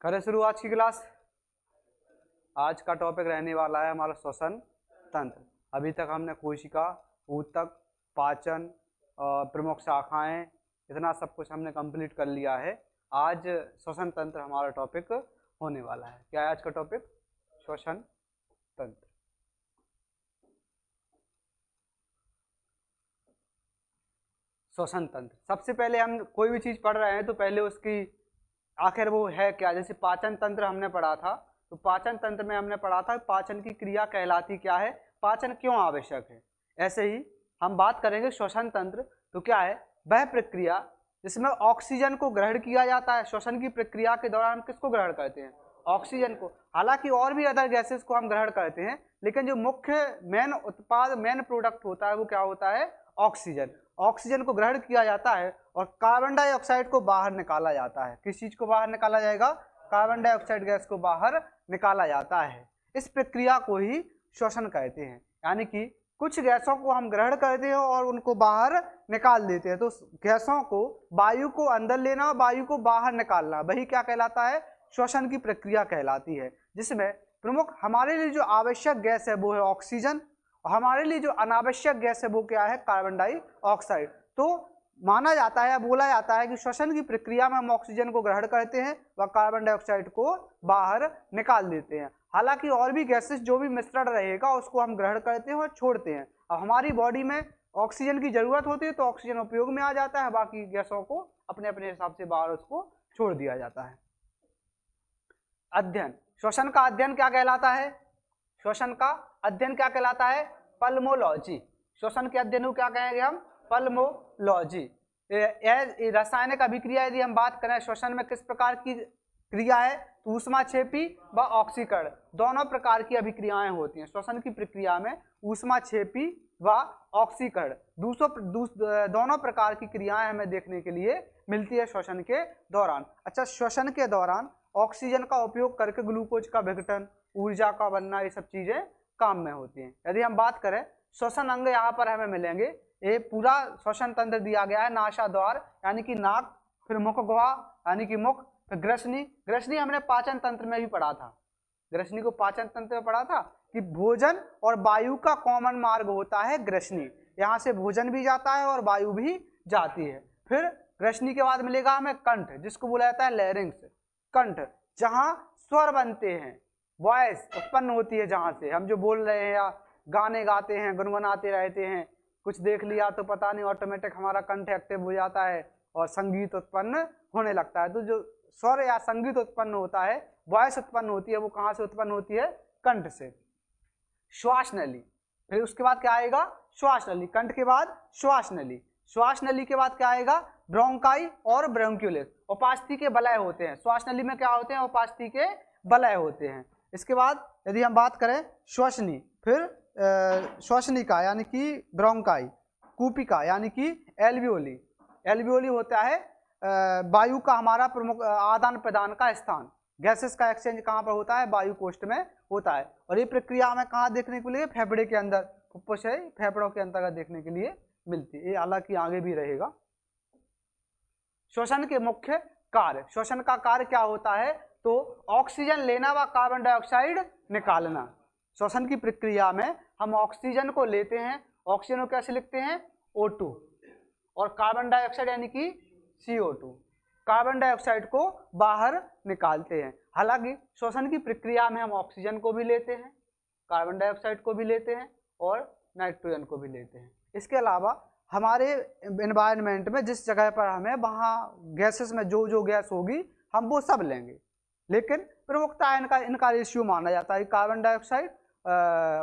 करें शुरू आज की क्लास। आज का टॉपिक रहने वाला है हमारा श्वसन तंत्र। अभी तक हमने कोशिका, ऊतक, पाचन, प्रमुख शाखाएं, इतना सब कुछ हमने कंप्लीट कर लिया है। आज श्वसन तंत्र हमारा टॉपिक होने वाला है। क्या है आज का टॉपिक? श्वसन तंत्र। श्वसन तंत्र, सबसे पहले हम कोई भी चीज पढ़ रहे हैं तो पहले उसकी आखिर वो है क्या। जैसे पाचन तंत्र हमने पढ़ा था, तो पाचन तंत्र में हमने पढ़ा था पाचन की क्रिया कहलाती क्या है, पाचन क्यों आवश्यक है। ऐसे ही हम बात करेंगे श्वसन तंत्र, तो क्या है वह प्रक्रिया जिसमें ऑक्सीजन को ग्रहण किया जाता है। श्वसन की प्रक्रिया के दौरान हम किसको ग्रहण करते हैं? ऑक्सीजन को। हालांकि और भी अदर गैसेस को हम ग्रहण करते हैं, लेकिन जो मुख्य मेन उत्पाद, मेन प्रोडक्ट होता है वो क्या होता है? ऑक्सीजन। ऑक्सीजन को ग्रहण किया जाता है और कार्बन डाइऑक्साइड को बाहर निकाला जाता है। किस चीज को बाहर निकाला जाएगा? कार्बन डाइऑक्साइड गैस को बाहर निकाला जाता है। इस प्रक्रिया को ही श्वसन कहते हैं। यानी कि कुछ गैसों को हम ग्रहण करते हैं और उनको बाहर निकाल देते हैं। तो गैसों को, वायु को अंदर लेना, वायु को बाहर निकालना, वही क्या कहलाता है? श्वसन की प्रक्रिया कहलाती है। जिसमें प्रमुख हमारे लिए जो आवश्यक गैस है वो है ऑक्सीजन, और हमारे लिए जो अनावश्यक गैस है वो क्या है? Carbon dioxide. तो माना जाता है, बोला जाता है कि श्वसन की प्रक्रिया में हम ऑक्सीजन को ग्रहण करते हैं व कार्बन डाइऑक्साइड को बाहर निकाल देते हैं। हालांकि और भी गैसेस जो भी मिश्रण रहेगा उसको हम ग्रहण करते हैं और छोड़ते हैं। अब हमारी बॉडी में ऑक्सीजन की जरूरत होती है तो ऑक्सीजन उपयोग में आ जाता है, बाकी गैसों को अपने अपने हिसाब से बाहर उसको छोड़ दिया जाता है। अध्ययन, श्वसन का अध्ययन क्या कहलाता है? श्वसन का अध्ययन क्या कहलाता है? पल्मोलॉजी। श्वसन के अध्ययन को क्या कहेंगे हम? पल्मोलॉजी। रासायनिक अभिक्रिया यदि हम बात करें श्वसन में किस प्रकार की क्रिया है, तो ऊष्माक्षेपी व ऑक्सीकरण दोनों प्रकार की अभिक्रियाएं होती हैं। श्वसन की प्रक्रिया में ऊष्माक्षेपी व ऑक्सीकरण दोनों प्रकार की क्रियाएं हमें देखने के लिए मिलती है श्वसन के दौरान। अच्छा, श्वसन के दौरान ऑक्सीजन का उपयोग करके ग्लूकोज का विघटन, ऊर्जा का बनना, ये सब चीजें काम में होती हैं। यदि हम बात करें श्वसन अंग, यहाँ पर हमें मिलेंगे। ये पूरा श्वसन तंत्र दिया गया है। नासाद्वार यानी कि नाक, फिर मुख गुहा यानी कि मुख, फिर ग्रसनी। ग्रसनी हमने पाचन तंत्र में भी पढ़ा था। ग्रसनी को पाचन तंत्र में पढ़ा था कि भोजन और वायु का कॉमन मार्ग होता है ग्रसनी। यहाँ से भोजन भी जाता है और वायु भी जाती है। फिर ग्रसनी के बाद मिलेगा हमें कंठ, जिसको बोला जाता है लैरिंक्स। कंठ जहाँ स्वर बनते हैं, वॉइस उत्पन्न होती है, जहाँ से हम जो बोल रहे हैं या गाने गाते हैं, गुनगुनाते रहते हैं, कुछ देख लिया तो पता नहीं ऑटोमेटिक हमारा कंठ एक्टिव हो जाता है और संगीत उत्पन्न होने लगता है। तो जो स्वर या संगीत उत्पन्न होता है, वॉइस उत्पन्न होती है, वो कहाँ से उत्पन्न होती है? कंठ से। श्वास नली, फिर उसके बाद क्या आएगा? श्वास नली। कंठ के बाद श्वास नली। श्वास नली के बाद क्या आएगा? ब्रोंकाई और ब्रोंक्यूलिस। उपास्थि के बलय होते हैं। श्वास नली में क्या होते हैं? उपास्थि के बलय होते हैं। इसके बाद यदि हम बात करें श्वसनी, फिर श्वसनिका यानी कि ब्रोंकाई, कूपिका यानी कि एल्वियोली। एल्वियोली होता है वायु का हमारा प्रमुख आदान प्रदान का स्थान। गैसेस का एक्सचेंज कहाँ पर होता है? वायु कोष्ठ में होता है। और ये प्रक्रिया हमें कहाँ देखने को लिए? फेफड़े के अंदर, फुफ्फुस है फेफड़ों के अंतर्गत देखने के लिए मिलती है। ये हालांकि आगे भी रहेगा। श्वसन के मुख्य कार्य, श्वसन का कार्य क्या होता है? तो ऑक्सीजन लेना व कार्बन डाइऑक्साइड निकालना। श्वसन की प्रक्रिया में हम ऑक्सीजन को लेते हैं, ऑक्सीजन को कैसे लिखते हैं? O2, और कार्बन डाइऑक्साइड यानी कि CO2, कार्बन डाइऑक्साइड को बाहर निकालते हैं। हालांकि श्वसन की प्रक्रिया में हम ऑक्सीजन को भी लेते हैं, कार्बन डाइऑक्साइड को भी लेते हैं और नाइट्रोजन को भी लेते हैं। इसके अलावा हमारे एनवायरनमेंट में जिस जगह पर हमें, वहाँ गैसेस में जो जो गैस होगी हम वो सब लेंगे, लेकिन प्रमुखता इनका रेशियो माना जाता है कार्बन डाइऑक्साइड,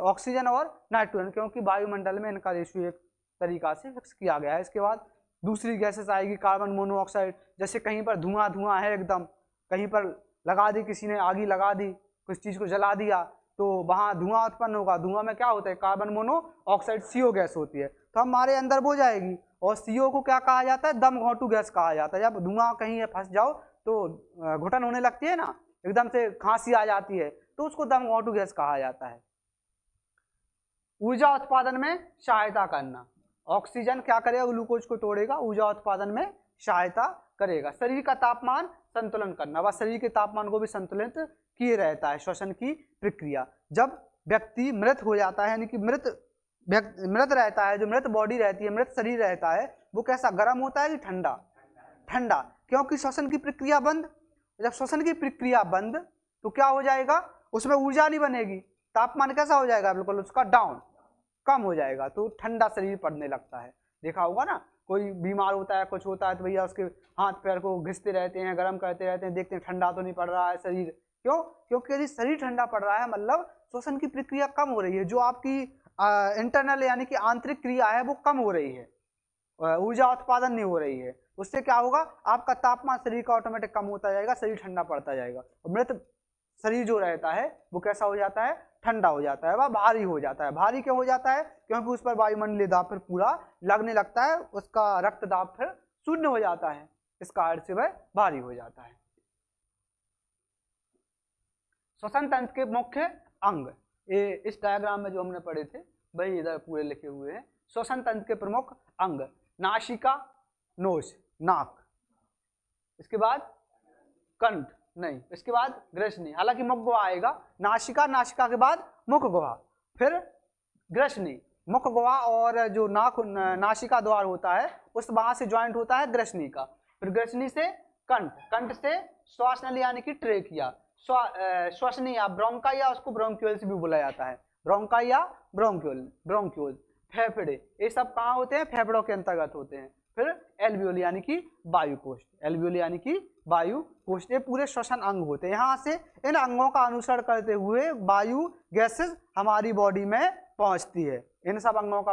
ऑक्सीजन और नाइट्रोजन, क्योंकि वायुमंडल में इनका रेशियो एक तरीका से फिक्स किया गया है। इसके बाद दूसरी गैसेस आएगी कार्बन मोनोऑक्साइड। जैसे कहीं पर धुआं धुआं है एकदम, कहीं पर लगा दी, किसी ने आगी लगा दी, कुछ चीज़ को जला दिया, तो वहाँ धुआं उत्पन्न होगा। धुआं में क्या होता है? कार्बन मोनोऑक्साइड, CO गैस होती है, तो हमारे अंदर वो जाएगी। और CO को क्या कहा जाता है? दम घोंटू गैस कहा जाता है। जब धुआं कहीं फंस जाओ तो घुटन होने लगती है ना, एकदम से खांसी आ जाती है, तो उसको दम घोंटू गैस कहा जाता है। ऊर्जा उत्पादन में सहायता करना, ऑक्सीजन क्या करेगा? ग्लूकोज को तोड़ेगा, ऊर्जा उत्पादन में सहायता करेगा? शरीर का तापमान संतुलन करना, वह शरीर के तापमान को भी संतुलित किए रहता है श्वसन की प्रक्रिया। जब व्यक्ति मृत हो जाता है, यानी कि मृत रहता है, जो मृत बॉडी रहती है, मृत शरीर रहता है, वो कैसा, गर्म होता है कि ठंडा? ठंडा, क्योंकि श्वसन की प्रक्रिया बंद। जब श्वसन की प्रक्रिया बंद तो क्या हो जाएगा, उसमें ऊर्जा नहीं बनेगी, तापमान कैसा हो जाएगा, बिल्कुल उसका डाउन, कम हो जाएगा, तो ठंडा शरीर पड़ने लगता है। देखा होगा ना, कोई बीमार होता है, कुछ होता है, तो भैया उसके हाथ पैर को घिसते रहते हैं, गर्म करते रहते हैं, देखते हैं ठंडा तो नहीं पड़ रहा है शरीर। क्यों? क्योंकि यदि शरीर ठंडा पड़ रहा है मतलब श्वसन की प्रक्रिया कम हो रही है, जो आपकी इंटरनल यानी कि आंतरिक क्रिया है वो कम हो रही है, ऊर्जा उत्पादन नहीं हो रही है। उससे क्या होगा, आपका तापमान शरीर का ऑटोमेटिक कम होता जाएगा, शरीर ठंडा पड़ता जाएगा, और मृत शरीर जो रहता है वो कैसा हो जाता है, ठंडा हो जाता है, वह भारी हो जाता है। भारी क्यों हो जाता है, क्योंकि उस पर वायुमंडलीय दाब फिर पूरा लगने लगता है, उसका रक्त दाब फिर शून्य हो जाता है, इस कारण से वह भारी हो जाता है। श्वसन तंत्र के मुख्य अंग, ये इस डायग्राम में जो हमने पढ़े थे वही इधर पूरे लिखे हुए हैं। श्वसन तंत्र के प्रमुख अंग, नासिका, नोज, नाक, इसके बाद कंठ नहीं, इसके बाद ग्रसनी, हालांकि मुख गुहा आएगा, नासिका, नासिका के बाद मुख गुहा, फिर ग्रसनी, मुख गुहा और जो नासिका द्वार होता है उस वहां से ज्वाइंट होता है ग्रसनी का, फिर ग्रसनी से कंठ, कंठ से श्वास नली यानी कि ट्रेकिया, श्वसनी या ब्रोंकाई या उसको ब्रोंक्यूल्स भी बोला जाता है, ब्रोंकाई या ब्रोंक्यूल, फेफड़े, ये सब कहाँ होते हैं, फेफड़ों के अंतर्गत होते हैं। फिर एल्वियोली यानी कि वायु कोष्ठ, एल्वियोली यानी कि वायु कोष्ठ, ये पूरे श्वसन अंग होते हैं। यहाँ से इन अंगों का अनुसरण करते हुए वायु गैसेस हमारी बॉडी में पहुंचती है, इन सब अंगों का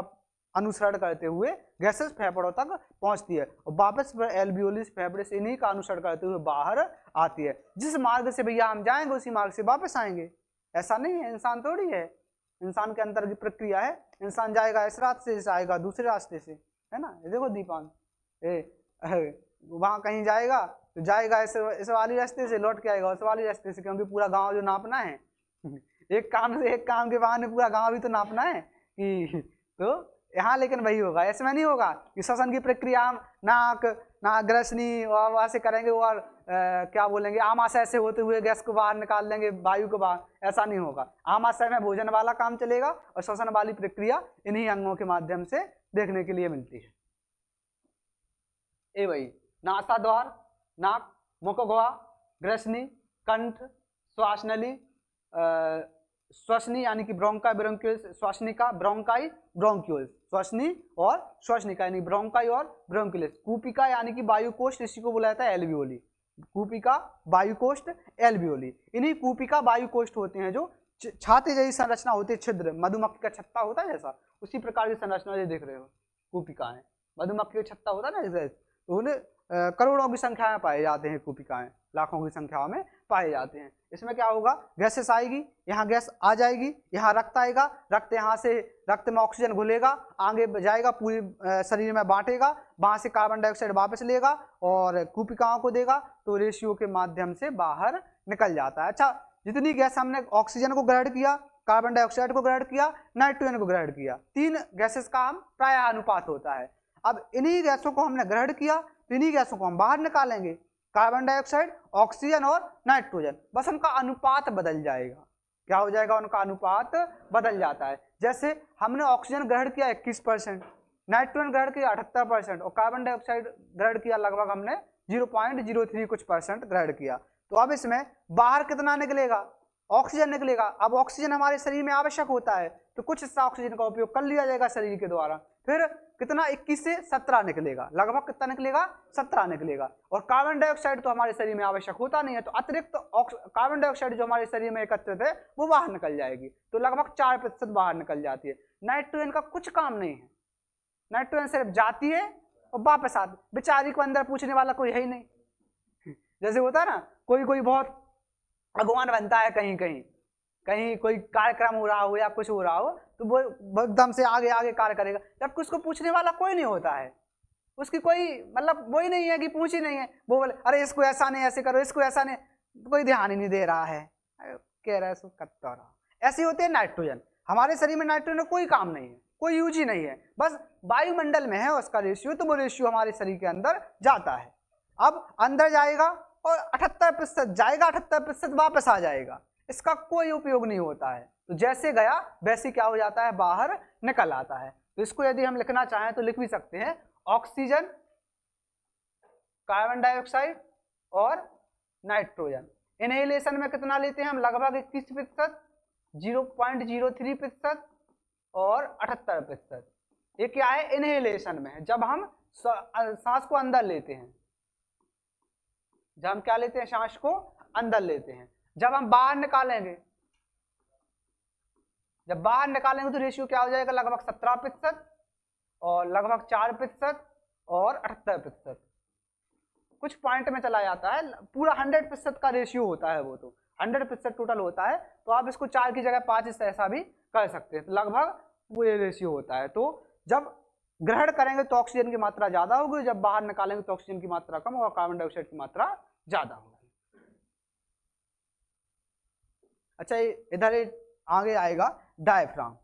अनुसरण करते हुए गैसेस फेफड़ों तक पहुंचती है और वापस एल्वियोली फेफड़े से इन्हीं का अनुसरण करते हुए बाहर आती है। जिस मार्ग से भैया हम जाएंगे उसी मार्ग से वापस आएंगे, ऐसा नहीं है, इंसान थोड़ी है, इंसान के अंदर की प्रक्रिया है, इंसान जाएगा इस रास्ते से, आएगा दूसरे रास्ते से, है ना। ये देखो दीपान, वहां कहीं जाएगा तो जाएगा इस वाली रास्ते से, लौट के आएगा उस वाली रास्ते से, क्योंकि पूरा गांव जो नापना है एक काम से एक काम के बहाने पूरा गांव भी तो नापना है कि, तो यहाँ लेकिन वही होगा, इसमें नहीं होगा कि श्वसन की प्रक्रिया हम नाक ग्रसनी और वहाँ से करेंगे और क्या बोलेंगे आमाशय से होते हुए गैस को बाहर निकाल देंगे, वायु को बाहर, ऐसा नहीं होगा। आमाशय में भोजन वाला काम चलेगा और श्वसन वाली प्रक्रिया इन्हीं अंगों के माध्यम से देखने के लिए मिलती है। ए वही नासा द्वार, नाक, मुख गुहा, ग्रसनी, कंठ, श्वास नली, श्वसनी यानी कि ब्रोंका ब्रोंक्यूल्स, श्वसनिका, ब्रोंकाई, ब्रोंक्यूल्स, श्वसनी और श्वसनिका यानी ब्रोंकाई और ब्रोंक्यूल्स, कूपिका यानी कि वायु कोष्ठ, इसी को बुलाया जाता है एल्वियोली, कूपिका वायु कोष्ठ एल्वियोली। इन्हीं कूपिका वायु कोष्ठ होते हैं जो छाते जैसी संरचना होती है, छिद्र, मधुमक्खी का छत्ता होता है जैसा, उसी प्रकार की संरचना जो देख रहे हो कूपिकाएं, मधुमक्खी का छत्ता होता है ना जैसे, तो उन्हें करोड़ों की संख्या में पाए जाते हैं कूपिकाएं, लाखों की संख्या में पाए जाते हैं। इसमें क्या होगा, गैसेस आएगी, यहाँ गैस आ जाएगी, यहाँ रक्त आएगा, रक्त यहाँ से रक्त में ऑक्सीजन घुलेगा, आगे जाएगा, पूरी शरीर में बांटेगा, वहाँ से कार्बन डाइऑक्साइड वापस लेगा और कूपिकाओं को देगा, तो रेशियो के माध्यम से बाहर निकल जाता है। अच्छा, जितनी गैस हमने ऑक्सीजन को ग्रहण किया, कार्बन डाइऑक्साइड को ग्रहण किया, नाइट्रोजन को ग्रहण किया, 3 गैसेस का हम प्राय अनुपात होता है। अब इन्हीं गैसों को हमने ग्रहण किया तो इन्हीं गैसों को हम बाहर निकालेंगे, कार्बन डाइऑक्साइड, ऑक्सीजन और नाइट्रोजन, बस उनका अनुपात बदल जाएगा। क्या हो जाएगा, उनका अनुपात बदल जाता है। जैसे हमने ऑक्सीजन ग्रहण किया 21%, नाइट्रोजन ग्रहण किया 78% और कार्बन डाइऑक्साइड ग्रहण किया लगभग हमने 0.03 कुछ % ग्रहण किया, तो अब इसमें बाहर कितना निकलेगा, ऑक्सीजन निकलेगा। अब ऑक्सीजन हमारे शरीर में आवश्यक होता है तो कुछ हिस्सा ऑक्सीजन का उपयोग कर लिया जाएगा शरीर के द्वारा, फिर कितना 21 से 17 निकलेगा, लगभग कितना निकलेगा, 17 निकलेगा। और कार्बन डाइऑक्साइड तो हमारे शरीर में आवश्यक होता नहीं है, तो अतिरिक्त कार्बन डाइऑक्साइड जो हमारे शरीर में एकत्रित है वो बाहर निकल जाएगी, तो लगभग 4% बाहर निकल जाती है। नाइट्रोजन का कुछ काम नहीं है, नाइट्रोजन सिर्फ जाती है और वापस आती, बेचारी को अंदर पूछने वाला कोई है ही नहीं। जैसे होता है ना, कोई बहुत भगवान बनता है, कहीं कोई कार्यक्रम हो रहा हो या कुछ हो रहा हो तो वो एकदम से आगे कार्य करेगा, जबकि उसको पूछने वाला कोई नहीं होता है, उसकी कोई मतलब वही नहीं है कि पूछ ही नहीं है, वो बोले अरे इसको ऐसा नहीं ऐसे करो, इसको ऐसा नहीं, कोई ध्यान ही नहीं दे रहा है, कह रहा है सो करता रहा। ऐसे होते हैं नाइट्रोजन, हमारे शरीर में नाइट्रोजन कोई काम नहीं है, कोई यूज ही नहीं है, बस वायुमंडल में है उसका रेशियो, तो वो रेशियो हमारे शरीर के अंदर जाता है। अब अंदर जाएगा और 78% जाएगा, 78% वापस आ जाएगा, इसका कोई उपयोग नहीं होता है। तो जैसे गया वैसे क्या हो जाता है, बाहर निकल आता है। तो इसको यदि हम लिखना चाहें तो लिख भी सकते हैं, ऑक्सीजन, कार्बन डाइऑक्साइड और नाइट्रोजन। इनहेलेशन में कितना लेते हैं हम, लगभग 21%, 0.03% और 78%। ये क्या है, इनहेलेशन में, जब हम सांस को अंदर लेते हैं, जब हम क्या लेते हैं, सांस को अंदर लेते हैं। जब हम बाहर निकालेंगे, जब बाहर निकालेंगे तो रेशियो क्या हो जाएगा, लगभग 17% और लगभग 4% और 78%। कुछ पॉइंट में चला जाता है, पूरा 100% का रेशियो होता है, वो तो 100% टोटल होता है। तो आप इसको 4 की जगह 5 से ऐसा भी कर सकते हैं, तो लगभग वो ये रेशियो होता है। तो जब ग्रहण करेंगे तो ऑक्सीजन की मात्रा ज्यादा होगी, जब बाहर निकालेंगे तो ऑक्सीजन की मात्रा कम और कार्बन डाइऑक्साइड की मात्रा ज्यादा होगी। अच्छा, इधर आगे आएगा डायफ्राम,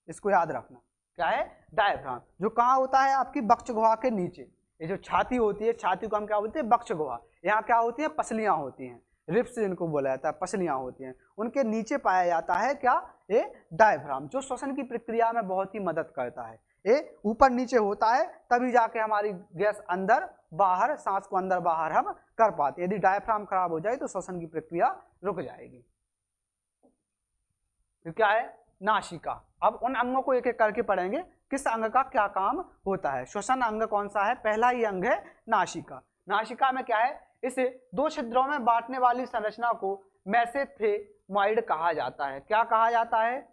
इसको याद रखना। क्या है, डायफ्राम, जो कहाँ होता है, आपकी वक्ष गुहा के नीचे। ये जो छाती होती है, छाती को हम क्या बोलते हैं, वक्ष गुहा। यहाँ क्या होती है, पसलियां होती हैं, रिब्स जिनको बोला जाता है, पसलियां होती हैं, उनके नीचे पाया जाता है क्या, ये डायफ्राम, जो श्वसन की प्रक्रिया में बहुत ही मदद करता है। ये ऊपर नीचे होता है, तभी जाके हमारी गैस अंदर बाहर, सांस को अंदर बाहर हम कर पाते। यदि डायफ्राम खराब हो जाए तो श्वसन की प्रक्रिया रुक जाएगी। तो क्या है, नासिका। अब उन अंगों को एक एक करके पढ़ेंगे, किस अंग का क्या काम होता है। श्वसन अंग कौन सा है, पहला ही अंग है नासिका। नासिका में क्या है, इसे 2 छिद्रों में बांटने वाली संरचना को मेसेंथेमोइड कहा जाता है। क्या कहा जाता है,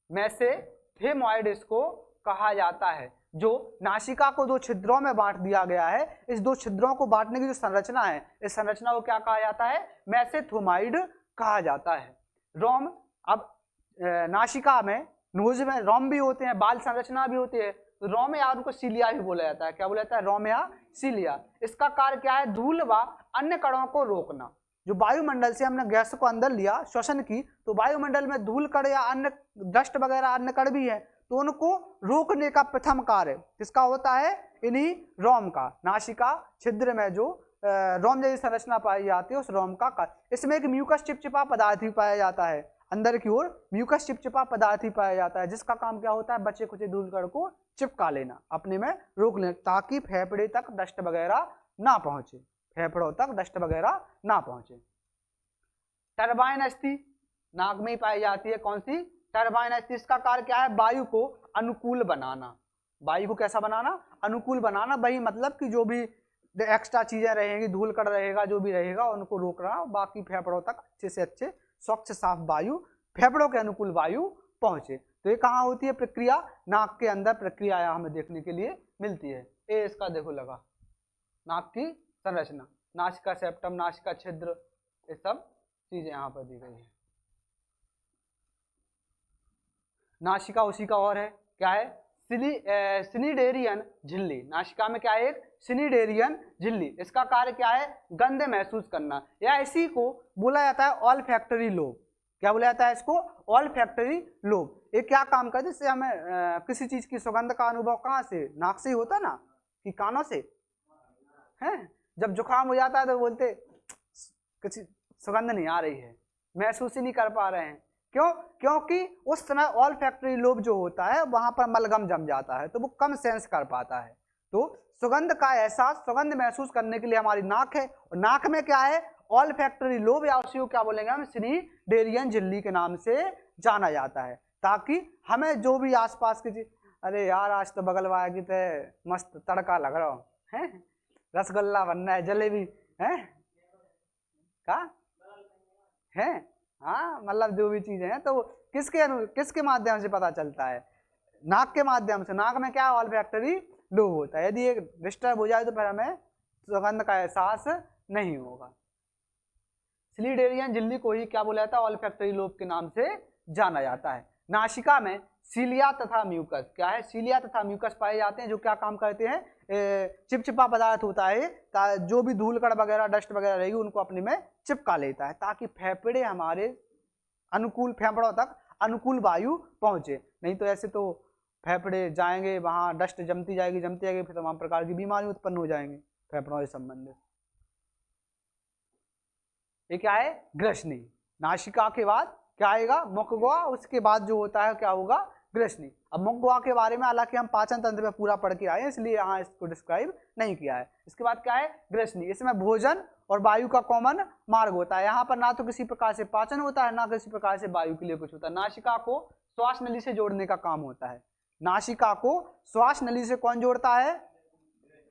मेसेंथेमोइड इसको कहा जाता है। जो नासिका को 2 छिद्रों में बांट दिया गया है, इस 2 छिद्रों को बांटने की जो संरचना है, इस संरचना को क्या कहा जाता है, मेसेंथेमोइड कहा जाता है। रोम, अब नासिका में, नोज में रोम भी होते हैं, बाल संरचना भी होती है, तो रोम या उनको सीलिया भी बोला जाता है। क्या बोला जाता है, रोम या सीलिया। इसका कार्य क्या है, धूल व अन्य कणों को रोकना। जो वायुमंडल से हमने गैस को अंदर लिया श्वसन की, तो वायुमंडल में धूल कण या अन्य डस्ट वगैरह अन्य कण भी है, तो उनको रोकने का प्रथम कार्य किसका होता है, इन्हीं रोम का। नासिका छिद्र में जो रोम जैसी संरचना पाई जाती है, उस रोम का। इसमें एक म्यूकस चिपचिपा पदार्थ भी पाया जाता है, अंदर की ओर म्यूकस चिपचिपा पदार्थ ही पाया जाता है, जिसका काम क्या होता है, बचे कुचे धूल कण को चिपका लेना, अपने में रोक लेना, ताकि फेफड़े तक डस्ट वगैरह ना पहुंचे, फेफड़ों तक डस्ट वगैरह ना पहुंचे। टरबाइन अस्थि नाक में ही पाई जाती है, कौन सी, टरबाइन अस्थि। इसका कार्य क्या है, वायु को अनुकूल बनाना। वायु को कैसा बनाना, अनुकूल बनाना। वही मतलब कि जो भी एक्स्ट्रा चीजें रहेंगी, धूल कण रहेगा, जो भी रहेगा उनको रोकना, बाकी फेफड़ों तक अच्छे से अच्छे स्वच्छ साफ वायु, फेफड़ों के अनुकूल वायु पहुंचे। तो ये कहाँ होती है प्रक्रिया, नाक के अंदर प्रक्रिया हमें देखने के लिए मिलती है। ये इसका देखो लगा, नाक की संरचना, नासिका सेप्टम, नासिका छिद्र, ये सब चीजें यहाँ पर दी गई है। नासिका उसी का और है, क्या है, सिनिडेरियन झिल्ली। नासिका में क्या है, एक सिनिडेरियन झिल्ली। इसका कार्य क्या है, गंध महसूस करना, या इसी को बोला जाता है ऑल्फैक्टरी लोब। क्या बोला जाता है इसको, ऑल्फैक्टरी लोब। ये क्या काम करते हैं, इससे हमें किसी चीज की सुगंध का अनुभव कहाँ से, नाक से ही होता ना, कि कानों से है। जब जुकाम हो जाता है तो बोलते किसी सुगंध नहीं आ रही है, महसूस ही नहीं कर पा रहे हैं। क्यों, क्योंकि उस समय ऑल्फैक्टरी लोब जो होता है वहां पर मलगम जम जाता है, तो वो कम सेंस कर पाता है। तो सुगंध का एहसास, सुगंध महसूस करने के लिए हमारी नाक है, और नाक में क्या है, ऑल्फैक्टरी लोब, या उसी को क्या बोलेंगे हम, सिनिडेरियन झिल्ली के नाम से जाना जाता है। ताकि हमें जो भी आसपास की चीज, अरे यार आज तो बगल वाला की तो मस्त तड़का लग रहा है, रसगुल्ला बनना है, जलेबी है, का है, हाँ, मतलब जो भी चीजें हैं, तो किसके माध्यम से पता चलता है, नाक के माध्यम से। नाक में क्या, ऑल्फैक्टरी लोब होता है। यदि ये डिस्टर्ब हो जाए तो फिर हमें सुगंध का एहसास नहीं होगा। सिलिडेरियन झिल्ली को ही क्या बोला जाता है, ऑल्फैक्टरी लोब के नाम से जाना जाता है। नासिका में सीलिया तथा म्यूकस, क्या है, सीलिया तथा म्यूकस पाए जाते हैं, जो क्या काम करते हैं, चिपचिपा पदार्थ होता है, जो भी धूल कण वगैरह डस्ट वगैरह रहेगी उनको अपने में चिपका लेता है, ताकि फेफड़े हमारे अनुकूल, फेफड़ों तक अनुकूल वायु पहुंचे। नहीं तो ऐसे तो फेफड़े जाएंगे, वहाँ डस्ट जमती जाएगी, फिर तमाम प्रकार की बीमारी उत्पन्न हो जाएंगी फेफड़ों से संबंधित। ये क्या है? ग्रसनी। नासिका के बाद क्या आएगा? मुख गुहा, उसके बाद जो होता है क्या होगा? ग्रसनी। अब मुख गुहा के बारे में हालांकि हम पाचन तंत्र में पूरा पढ़ के आए हैं, इसलिए यहाँ इसको डिस्क्राइब नहीं किया है। इसके बाद क्या है? ग्रसनी। इसमें भोजन और वायु का कॉमन मार्ग होता है। यहाँ पर ना तो किसी प्रकार से पाचन होता है, ना किसी प्रकार से वायु के लिए कुछ होता है। नासिका को श्वास नली से जोड़ने का काम होता है। नासिका को श्वास नली से कौन जोड़ता है?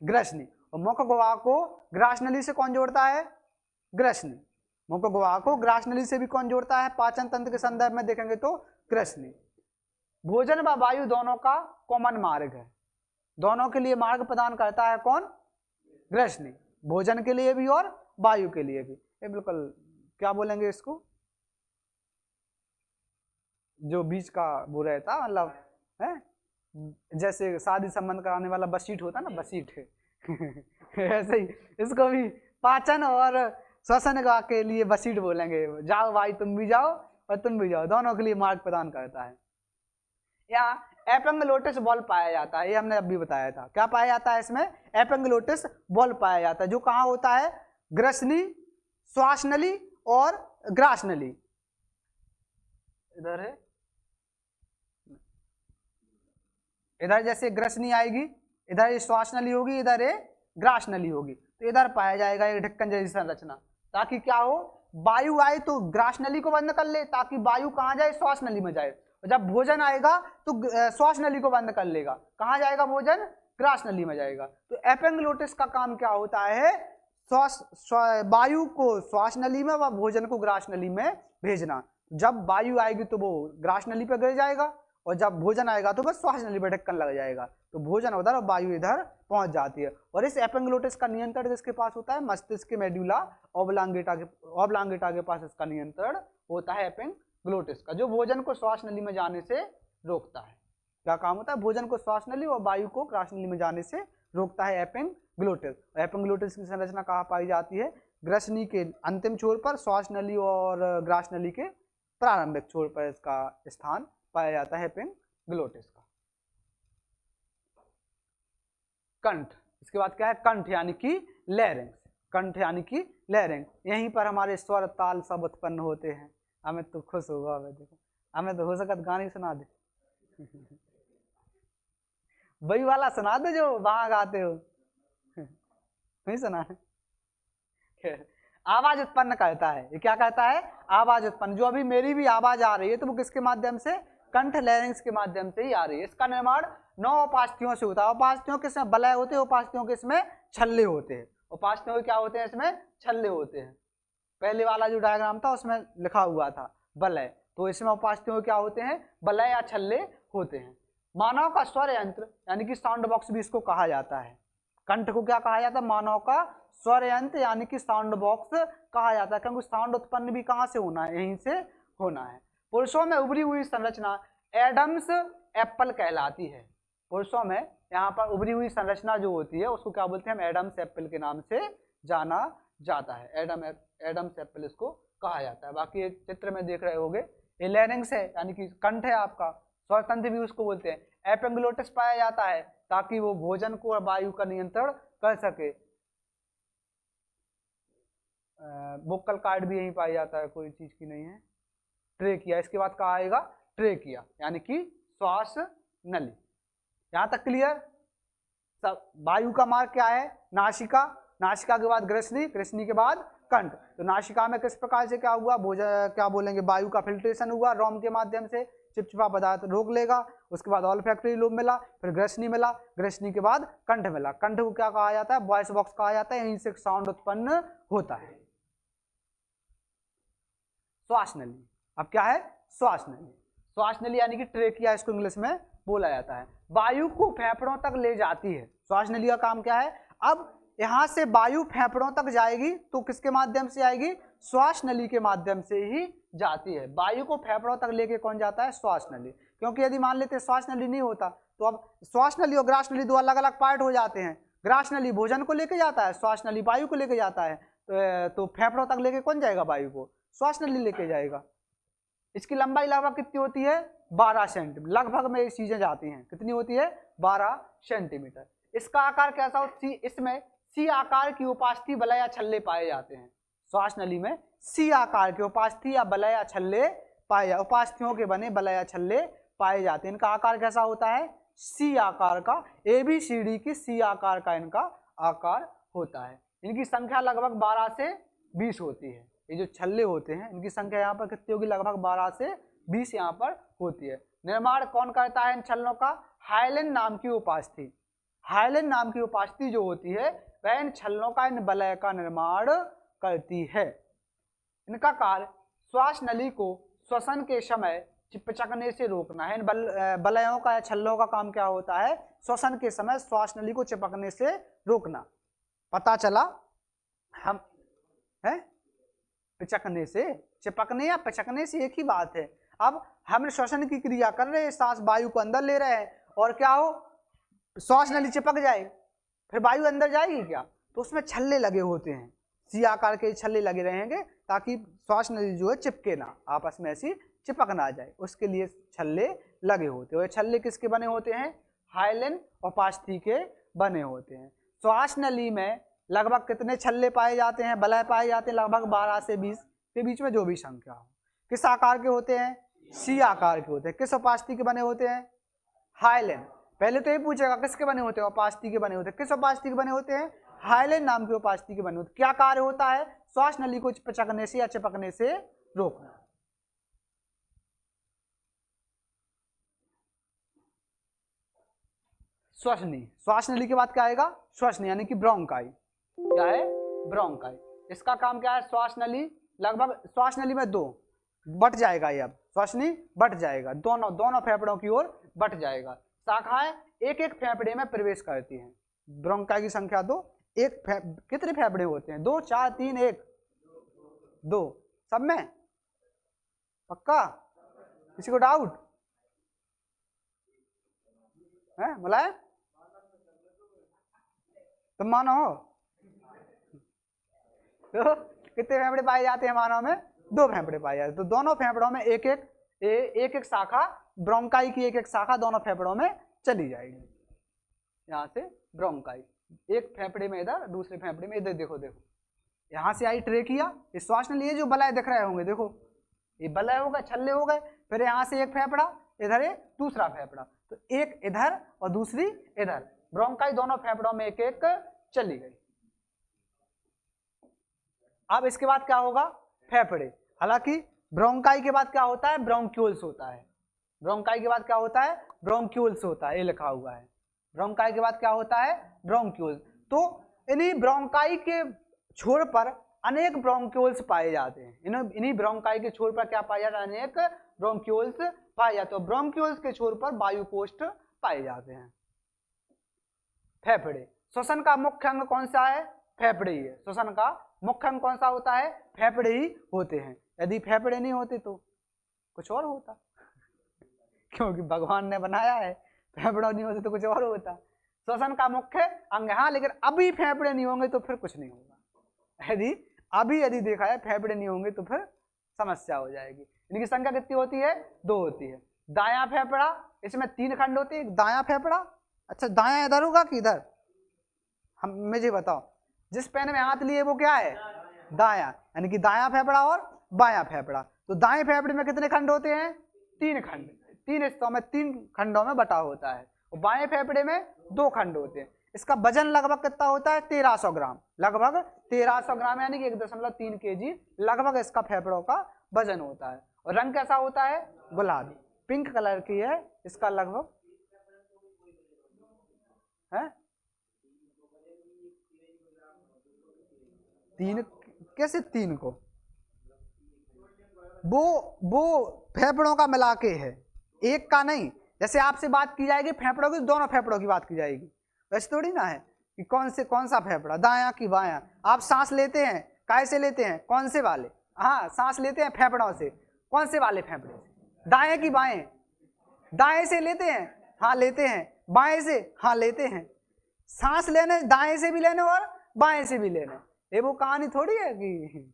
ग्रसनी। और मुख गुहा को ग्रास नली से कौन जोड़ता है? ग्रसनी। मुख गुहा को ग्रास नली से भी कौन जोड़ता है? पाचन तंत्र के संदर्भ में देखेंगे तो ग्रसनी। भोजन व वायु दोनों का कॉमन मार्ग है। दोनों के लिए मार्ग प्रदान करता है कौन? ग्रसनी। भोजन के लिए भी और वायु के लिए भी। ये बिल्कुल क्या बोलेंगे इसको, जो बीच का वो रहता, मतलब है जैसे शादी संबंध कराने वाला बसीट होता है ना, बसीट ऐसे ही इसको भी पाचन और श्वसन के लिए बसीट बोलेंगे। जाओ भाई तुम भी जाओ और तुम भी जाओ, दोनों के लिए मार्ग प्रदान करता है। यहाँ एपेंगलोटिस बॉल पाया जाता है, ये हमने अभी बताया था। क्या पाया जाता है इसमें? एपेंगलोटिस बॉल पाया जाता है, जो कहाँ होता है? ग्रसनी, श्वास नली और ग्रास नली। इधर है, इधर जैसे ग्रसनी आएगी, इधर ये श्वास नली होगी, इधर ये ग्रास नली होगी, तो इधर पाया जाएगा एक ढक्कन जैसी संरचना, ताकि क्या हो? वायु आए तो ग्रास नली को बंद कर ले, ताकि वायु कहाँ जाए? श्वास नली में जाए। और जब भोजन आएगा तो श्वास नली को बंद कर लेगा। कहाँ जाएगा भोजन? ग्रास नली में जाएगा। तो एपेंगलोटिस का काम क्या होता है? वायु को श्वास नली में व भोजन को ग्रास नली में भेजना। जब वायु आएगी तो वो ग्रास नली पर गिर जाएगा, और जब भोजन आएगा तो बस श्वास नली पर ढक्कन लग जाएगा, तो भोजन उधर और वायु इधर पहुंच जाती है। और इस एपेंगलोटिस का नियंत्रण जिसके पास होता है? मस्तिष्क के मेडुला ऑब्लांगेटा के पास इसका नियंत्रण होता है एपेंगलोटिस का, जो भोजन को श्वास नली में जाने से रोकता है। क्या काम होता है? भोजन को श्वास नली और वायु को ग्रास नली में जाने से रोकता है एपेंगलोटिस। एपेंगलोटिस की संरचना कहाँ पाई जाती है? ग्रसनी के अंतिम छोर पर, श्वास नली और ग्रास नली के प्रारंभिक छोर पर इसका स्थान पाया जाता है एपेंगलोटिस का। कंठ। इसके बाद क्या है? कंठ यानी कि लैरिंक्स। कंठ यानी कि लैरिंक्स, यहीं पर हमारे स्वर ताल सब उत्पन्न होते हैं। हमें तो खुश होगा, हमें देखो, हमें तो हो सकता गाने सुना दे वही वाला सुना दे जो वहां गाते हो नहीं सुना है? आवाज उत्पन्न करता है। ये क्या करता है? आवाज उत्पन्न। जो अभी मेरी भी आवाज आ रही है तो वो किसके माध्यम से? कंठ लैरिंक्स के माध्यम से ही आ रही है। इसका निर्माण 9 उपास्थियों से होता है। उपास्थियों के इसमें बलय होते हैं, उपास्थियों के इसमें छल्ले होते हैं। उपास्थियों के क्या होते हैं? इसमें छल्ले होते हैं। पहले वाला जो डायग्राम था उसमें लिखा हुआ था बलय, तो इसमें उपास्थियों क्या होते हैं? बलय या छल्ले होते हैं। मानव का स्वर यंत्र यानी कि साउंड बॉक्स भी इसको कहा जाता है। कंठ को क्या कहा जाता है? मानव का स्वर यंत्र यानी कि साउंड बॉक्स कहा जाता है, क्योंकि साउंड उत्पन्न भी कहाँ से होना है? यहीं से होना है। पुरुषों में उभरी हुई संरचना एडम्स एप्पल कहलाती है। पुरुषों में यहाँ पर उभरी हुई संरचना जो होती है उसको क्या बोलते हैं? हम एडम्स एप्पल के नाम से जाना जाता है। एडम्स एप्पल इसको कहा जाता है। बाकी एक चित्र में देख रहे होंगे, ये लैरिंक्स है यानी कि कंठ है आपका, स्वर तंत्र भी उसको बोलते हैं। एपेंगलोटिस पाया जाता है ताकि वो भोजन को और वायु का नियंत्रण कर सके। वोकल कार्ड भी यहीं पाया जाता है, कोई चीज की नहीं है। ट्रेकिया, इसके बाद कहा आएगा ट्रेकिया यानी कि श्वास नली। यहां तक क्लियर? सब वायु का मार्ग क्या है? नासिका, नासिका के बाद ग्रसनी, ग्रसनी के बाद कंठ। तो नासिका में किस प्रकार से क्या हुआ? भोजन क्या बोलेंगे? वायु का फिल्ट्रेशन हुआ रोम के माध्यम से, चिपचिपा पदार्थ रोक लेगा। उसके बाद ऑल्फैक्टरी लोब मिला, फिर ग्रसनी मिला, ग्रसनी के बाद कंठ मिला। कंठ को क्या कहा जाता है? वॉइस बॉक्स कहा जाता है, यहीं से साउंड उत्पन्न होता है। श्वास नली, अब क्या है? श्वास नली। श्वास नली यानी कि ट्रेकिया इसको इंग्लिश में बोला जाता है। वायु को फेफड़ों तक ले जाती है। श्वास नली का काम क्या है? अब यहां से वायु फेफड़ों तक जाएगी तो किसके माध्यम से आएगी? श्वास नली के माध्यम से ही जाती है। वायु को फेफड़ों तक लेके कौन जाता है? श्वास नली। क्योंकि यदि मान लेते श्वास नली नहीं होता तो अब श्वास नली और ग्रास नली दो अलग अलग पार्ट हो जाते हैं। ग्रास नली भोजन को लेके जाता है, श्वास नली वायु को लेके जाता है। तो फेफड़ों तक लेके कौन जाएगा? वायु को श्वास नली लेके जाएगा। इसकी लंबाई लगभग कितनी होती है? 12 सेंटीमीटर, लगभग में ये चीजें जाती हैं। कितनी होती है? 12 सेंटीमीटर। इसका आकार कैसा हो? सी, इसमें सी आकार की उपास्थि बलय या छल्ले पाए जाते हैं। श्वास नली में सी आकार की उपास्थि या बलय या छल्ले पाए, उपास्थियों के बने बलय या छल्ले पाए जाते हैं। इनका आकार कैसा होता है? सी आकार का, ABCD की सी आकार का इनका आकार होता है। इनकी संख्या लगभग 12 से 20 होती है। ये जो छल्ले होते हैं इनकी संख्या यहाँ पर कितनी होगी? लगभग 12 से 20 यहाँ पर होती है। निर्माण कौन करता है इन छल्लों का? हाइलेन नाम की उपास्थि। हाइलेन नाम की उपास्थि जो होती है वह इन छल्लों का, इन बलय का निर्माण करती है। इनका कार्य श्वास नली को श्वसन के समय चिपचकने से रोकना है। इन बलयों का या छल्लों का काम क्या होता है? श्वसन के समय श्वास नली को चिपकने से रोकना। पता चला हम है पिचकने से, चिपकने या पिचकने से एक ही बात है। अब हम श्वसन की क्रिया कर रहे हैं, सांस वायु को अंदर ले रहे हैं और क्या हो, श्वास नली चिपक जाए, फिर वायु अंदर जाएगी क्या? तो उसमें छल्ले लगे होते हैं, सी आकार के छल्ले लगे रहेंगे ताकि श्वास नली जो है चिपके ना, आपस में ऐसी चिपक ना जाए, उसके लिए छल्ले लगे होते हैं। छल्ले किसके बने होते हैं? हाइलेन उपास्थि के बने होते हैं। श्वास नली में लगभग कितने छल्ले पाए जाते हैं, बलय पाए जाते हैं? लगभग 12 से 20 के बीच में जो भी संख्या हो। किस आकार के होते हैं? सी आकार के होते हैं। किस उपास्थि के बने होते हैं? हाइलेन। पहले तो ये पूछेगा किसके बने होते हैं? उपास्थि के बने होते हैं। किस उपास्थि के बने होते हैं? हाइलेन नाम की उपास्थि के बने होते हैं। क्या कार्य होता है? श्वास नली को पिचकने से या चिपकने से रोकना। श्वसनी, श्वास नली के बाद क्या आएगा? श्वसनी यानी कि ब्रोंकाई। क्या है? ब्रोंकाई। इसका काम क्या है? श्वास नली लगभग, श्वास नली में दो बट जाएगा, ये अब श्वसनी बट जाएगा, दोनों फेफड़ों की ओर बट जाएगा। शाखाएं एक एक फेफड़े में प्रवेश करती हैं। ब्रोंकाई की संख्या 2। कितने फेफड़े होते हैं? 2, 4, 3, 1, 2 सब में? पक्का? किसी को डाउट है? बोला तुम मानो हो? तो कितने फेफड़े पाए जाते हैं मानव में? 2 फेफड़े पाए जाते हैं। तो दोनों फेफड़ों में एक एक शाखा, ब्रोंकाई की एक एक शाखा दोनों फेफड़ों में चली जाएगी। यहाँ से ब्रोंकाई एक फेफड़े में इधर, दूसरे फेफड़े में इधर। देखो देखो, यहाँ से आई ट्रेकिया, इस श्वास नली, ये जो बलय दिख रहे होंगे, देखो ये बलय हो गए, छल्ले हो गए। फिर यहाँ से एक फेफड़ा, इधर एक दूसरा फेफड़ा, तो एक इधर और दूसरी इधर, ब्रोंकाई दोनों फेफड़ों में एक एक चली गई। अब इसके बाद क्या होगा? फेफड़े। हालांकि ब्रोंकाई के बाद क्या होता है? ब्रोंक्यूल्स होता है। ब्रोंकाई के बाद क्या होता है? ब्रोंक्यूल्स होता है, ये लिखा हुआ है। ब्रोंकाई के बाद क्या होता है? ब्रोंक्यूल्स। तो इन्हीं ब्रोंकाई के छोर पर अनेक ब्रोंक्यूल्स पाए जाते हैं। इन्हीं ब्रोंकाई के छोर पर क्या पाया जाता है? अनेक ब्रोंक्यूल्स पाए जाते हैं। ब्रोंक्यूल्स के छोर पर वायुकोष्ठ पाए जाते हैं। फेफड़े। श्वसन का मुख्य अंग कौन सा है? फेफड़े ही है। श्वसन का मुख्य अंग कौन सा होता है? फेफड़े ही होते हैं। यदि फेफड़े नहीं होते तो कुछ और होता, क्योंकि भगवान ने बनाया है, फेफड़े नहीं होते तो कुछ और होता। श्वसन का मुख्य अंग, हाँ, लेकिन अभी फेफड़े नहीं होंगे तो फिर कुछ नहीं होगा। यदि देखा है फेफड़े नहीं होंगे तो फिर समस्या हो जाएगी। इनकी संख्या कितनी होती है? 2 होती है। दायां फेफड़ा, इसमें 3 खंड होते हैं। दायां फेफड़ा, अच्छा दायां इधर होगा कि इधर? हम मुझे बताओ, जिस पेन में हाथ लिए वो क्या है? दायां, यानी कि दायां फेफड़ा और बायां फेफड़ा। तो दाएं फेफड़े में कितने खंड होते हैं? 3 खंड, 3 हिस्सों में, 3 खंडों में बटा होता है। और बाएं फेफड़े में 2 खंड होते हैं। इसका वजन लगभग कितना होता है? 1300 ग्राम, लगभग 1300 ग्राम, यानी कि 1.3 kg लगभग इसका फेफड़ों का वजन होता है। और रंग कैसा होता है? गुलाबी, पिंक कलर की है इसका लगभग है। 3 कैसे? 3 को वो फेफड़ों का मिला के है, एक का नहीं। जैसे आपसे बात की जाएगी फेफड़ों की, दोनों फेफड़ों की बात की जाएगी, वैसे थोड़ी ना है कि कौन सा फेफड़ा, दायां की बायां। आप सांस लेते हैं, कैसे लेते हैं? कौन से वाले? हाँ, सांस लेते हैं फेफड़ों से, कौन से वाले फेफड़े से? दाएं की बाएं? दाएं से लेते हैं, हाँ लेते हैं। बाएं से, हाँ लेते हैं। सांस लेने दाएं से भी लेने और बाएं से भी लेने, ये वो कहानी थोड़ी है कि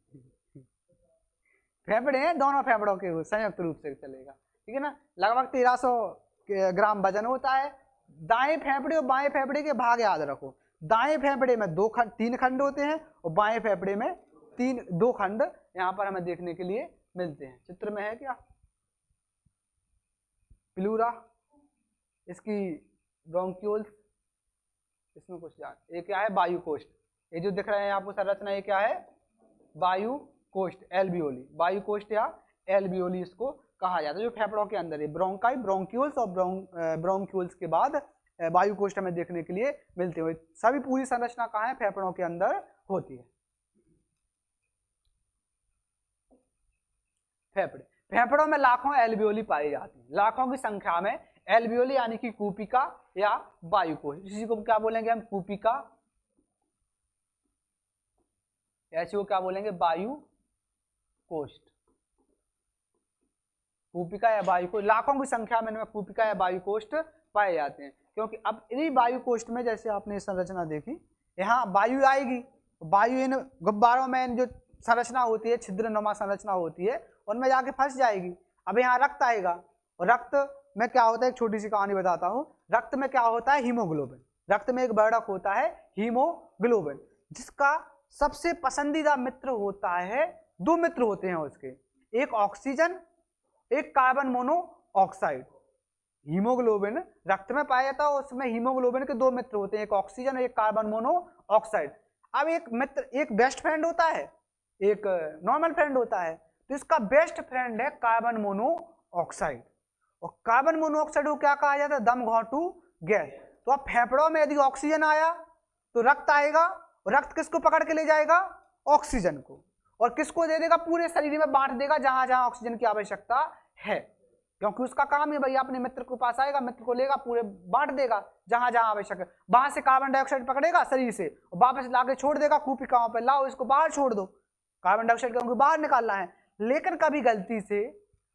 फेफड़े हैं दोनों फेफड़ों के संयुक्त रूप से चलेगा। ठीक है ना, लगभग 1300 ग्राम वजन होता है। दाएं फेफड़े और बाएं फेफड़े के भाग याद रखो, दाएं फेफड़े में 3 खंड होते हैं और बाएं फेफड़े में 2 खंड यहाँ पर हमें देखने के लिए मिलते हैं। चित्र में है क्या, प्लूरा, इसकी ब्रोंक्यूल्स, इसमें कुछ याद, ये क्या है, वायु कोष्ठ। ये जो दिख रहे हैं आपको संरचना, ये क्या है, वायु कोष्ठ, एल्वियोली, वायु कोष्ठ या एल्वियोली इसको कहा जाता है, जो फेफड़ों के अंदर है। ब्रोंकाई, ब्रोंक्यूल्स और ब्रोंक्यूल्स के बाद वायु कोष्ठ में देखने के लिए मिलते हुए। सभी पूरी संरचना कहाँ है, फेफड़ों के अंदर होती है। फेफड़े, फेफड़ों में लाखों एल्वियोली पाई जाती है, लाखों की संख्या में एल्वियोली यानी कि कूपिका या वायु कोष्ठ, इसी को क्या बोलेंगे हम, कूपिका, ऐसे को क्या बोलेंगे, वायु कोष्ठ, कूपिका या वायु कोष्ठ। लाखों की संख्या में कूपिका या वायु कोष्ठ पाए जाते हैं, क्योंकि अब इन्हीं वायु कोष्ठ में, जैसे आपने संरचना देखी, यहाँ वायु आएगी, वायु इन गुब्बारों में जो संरचना होती है, छिद्रनुमा संरचना होती है, उनमें जाके फंस जाएगी। अब यहाँ रक्त आएगा, और रक्त में क्या होता है, एक छोटी सी कहानी बताता हूँ। रक्त में क्या होता है, हीमोग्लोबिन, रक्त में एक वर्णक होता है हीमोग्लोबिन, जिसका सबसे पसंदीदा मित्र होता है, 2 मित्र होते हैं उसके, एक ऑक्सीजन, एक कार्बन मोनोऑक्साइड। हीमोग्लोबिन रक्त में पाया जाता है, उसमें हीमोग्लोबिन के 2 मित्र होते हैं, एक ऑक्सीजन और एक कार्बन मोनोऑक्साइड। अब एक मित्र, एक बेस्ट फ्रेंड होता है, एक नॉर्मल फ्रेंड होता है, तो इसका बेस्ट फ्रेंड है कार्बन मोनोऑक्साइड। और कार्बन मोनोऑक्साइड को क्या कहा जाता है, दम घोंटू गैस। तो अब फेफड़ों में यदि ऑक्सीजन आया तो रक्त आएगा, और रक्त किसको पकड़ के ले जाएगा, ऑक्सीजन को, और किसको दे देगा, पूरे शरीर में बांट देगा जहां जहां ऑक्सीजन की आवश्यकता है, क्योंकि उसका काम है भाई अपने मित्र के पास आएगा, मित्र को लेगा, पूरे बांट देगा जहां जहां आवश्यक है। वहां से कार्बन डाइऑक्साइड पकड़ेगा शरीर से और वापस लाके छोड़ देगा कूपिकाओं पे, लाओ इसको बाहर छोड़ दो, कार्बन डाइऑक्साइड को बाहर निकालना है। लेकिन कभी गलती से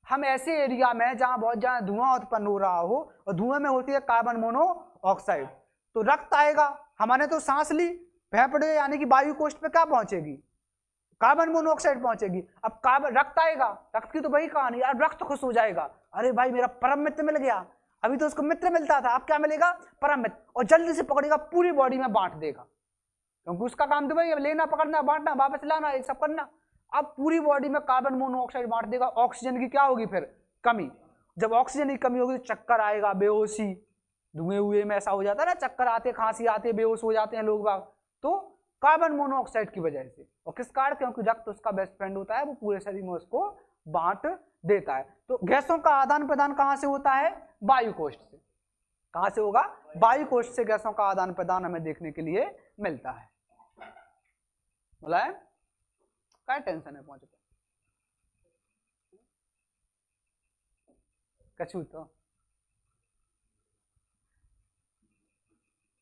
हम ऐसे एरिया में जहां बहुत ज्यादा धुआं उत्पन्न हो रहा हो, और धुएं में होती है कार्बन मोनोऑक्साइड, तो रक्त आएगा, हमने तो सांस ली, फेफड़े यानी कि वायु कोष्ठ पे क्या पहुंचेगी, कार्बन मोनोऑक्साइड पहुंचेगी। अब कार्बन, रक्त आएगा, रक्त की तो वही कहानी यार, रक्त खुश हो जाएगा, अरे भाई मेरा परम मित्र मिल गया, अभी तो उसको मित्र मिलता था, अब क्या मिलेगा, परम मित्र, और जल्दी से पकड़ेगा, पूरी बॉडी में बांट देगा, क्योंकि उसका काम तो भाई अब लेना, पकड़ना, बांटना, वापस लाना, ये सब करना। अब पूरी बॉडी में कार्बन मोनोऑक्साइड बांट देगा। ऑक्सीजन की क्या होगी फिर, कमी। जब ऑक्सीजन की कमी होगी तो चक्कर आएगा, बेहोशी, धुएं हुए में ऐसा हो जाता है ना, चक्कर आते, खांसी आते, बेहोश हो जाते हैं लोग बाग, तो कार्बन मोनोऑक्साइड की वजह से। और किस कारण, क्योंकि रक्त उसका बेस्ट फ्रेंड होता है, वो पूरे शरीर में उसको बांट देता है। तो गैसों का आदान प्रदान कहां से होता है, वायु कोष्ठ से। कहां से होगा, वायु कोष्ठ से गैसों का आदान प्रदान हमें देखने के लिए मिलता है। बोला है, क्या टेंशन है, पहुंचे कछू तो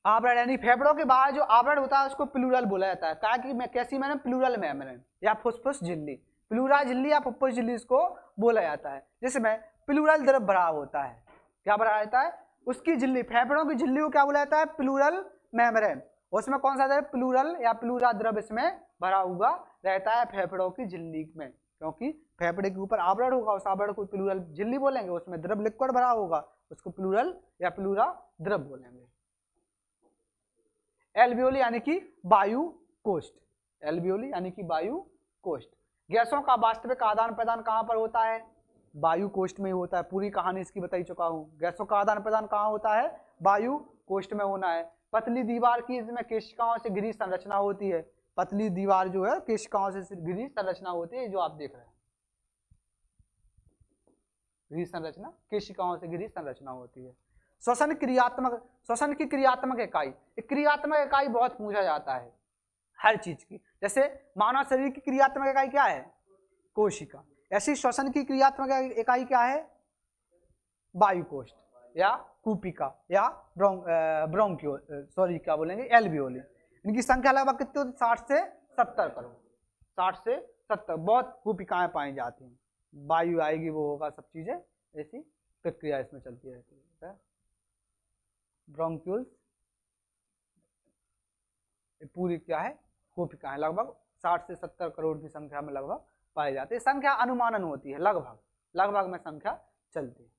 आवरण, यानी फेफड़ों के बाहर जो आवरण होता है उसको प्लूरल बोला जाता है। कहा कि कैसी मैंने, प्लूरल मेम्ब्रेन या फुस्फुस झिल्ली, प्लूरा झिल्ली या फुफ्फुस झिल्ली इसको बोला जाता है, जिसमें प्लूरल द्रव भरा होता है। क्या भरा रहता है, उसकी झिल्ली, फेफड़ों की झिल्ली को क्या बोला जाता है, प्लूरल मेम्ब्रेन। उसमें कौन सा द्रव, प्लूरल या प्लूरा द्रव इसमें भरा हुआ रहता है फेफड़ों की झिल्ली में, क्योंकि फेफड़े के ऊपर आवरण होगा, उस आवरण को प्लूरल झिल्ली बोलेंगे, उसमें द्रव लिक्विड भरा होगा, उसको प्लूरल या प्लूरा द्रव बोलेंगे। एल्वियोली यानी कि वायु कोष्ठ, एल्वियोली यानी कि वायु कोष्ठ। गैसों का वास्तविक आदान प्रदान कहां पर होता है, वायु कोष्ठ में ही होता है। पूरी कहानी इसकी बता चुका हूं। गैसों का आदान प्रदान कहां होता है, वायु कोष्ठ में होना है। पतली दीवार की इसमें केशिकाओं से घिरी संरचना होती है, पतली दीवार जो है केशिकाओं से घिरी संरचना होती है, जो आप देख रहे हैं, घिरी संरचना, केशिकाओं से घिरी संरचना होती है। श्वसन क्रियात्मक, श्वसन की क्रियात्मक इकाई, क्रियात्मक इकाई बहुत पूछा जाता है हर चीज की। जैसे मानव शरीर की क्रियात्मक इकाई क्या है, कोशिका, ऐसी श्वसन की क्रियात्मक इकाई क्या है, वायु कोष्ठ या कूपिका या ब्रोंक्यूल, सॉरी क्या बोलेंगे, एल्वियोली। इनकी संख्या लगभग कितनी, 60 से 70 करोड़, 60 से 70 बहुत कूपिकाएं पाई जाती हैं। वायु आएगी वो होगा, सब चीजें ऐसी प्रक्रिया इसमें चलती रहती है। ब्रोंक्यूल्स पूरी क्या है, कोशिकाएं लगभग 60 से 70 करोड़ की संख्या में लगभग पाई जाती है। संख्या अनुमानन होती है, लगभग लगभग में संख्या चलती है।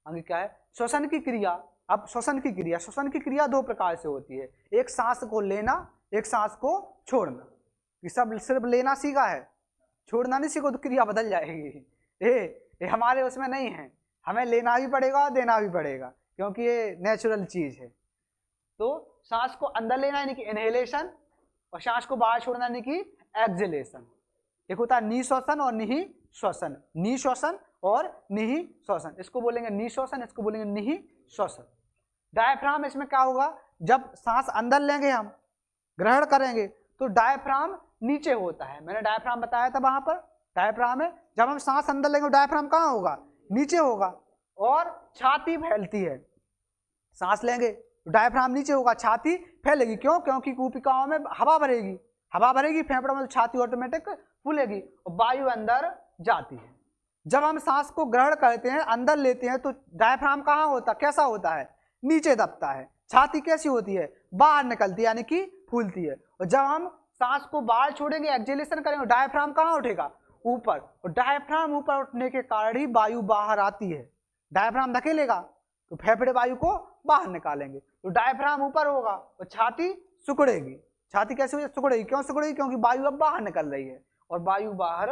आगे क्या है, श्वसन की क्रिया। अब श्वसन की क्रिया दो प्रकार से होती है, एक सांस को लेना, एक सांस को छोड़ना। ये सब सिर्फ लेना सीखा है, छोड़ना नहीं सीखो तो क्रिया बदल जाएगी। ये हमारे उसमें नहीं है, हमें लेना भी पड़ेगा और देना भी पड़ेगा, क्योंकि ये नेचुरल चीज है। तो सांस को अंदर लेना यानी कि इनहेलेशन, और सांस को बाहर छोड़ना यानी कि एक्सहेलेशन। एक होता है निश्वसन और निहि श्वसन, निश्वसन और निहि श्वसन। इसको बोलेंगे निश्वसन, इसको बोलेंगे निहि श्वसन। डायफ्राम इसमें क्या होगा, जब सांस अंदर लेंगे हम, ग्रहण करेंगे, तो डायफ्राम नीचे होता है। मैंने डायफ्राम बताया था वहां पर, डायफ्राम है, जब हम सांस अंदर लेंगे डायफ्राम कहाँ होगा, नीचे होगा, और छाती फैलती है। सांस लेंगे तो डायफ्राम नीचे होगा, छाती फैलेगी। क्यों, क्योंकि कूपिकाओं में हवा भरेगी, हवा भरेगी फेफड़ों में, तो छाती ऑटोमेटिक फूलेगी और वायु अंदर जाती है। जब हम सांस को ग्रहण करते हैं, अंदर लेते हैं, तो डायफ्राम कहाँ होता, कैसा होता है, नीचे दबता है। छाती कैसी होती है, बाहर निकलती है यानी कि फूलती है। और जब हम सांस को बाहर छोड़ेंगे, एक्सहेलेशन करेंगे, डायफ्राम कहाँ उठेगा, ऊपर। और डायफ्राम ऊपर उठने के कारण ही वायु बाहर आती है। डायफ्राम धकेलेगा तो फेफड़े वायु को बाहर निकालेंगे, तो डायफ्राम ऊपर होगा और छाती सिकुड़ेगी। छाती कैसे हुई, सिकुड़ेगी। क्यों सिकुड़ेगी, क्योंकि वायु अब बाहर निकल रही है और वायु बाहर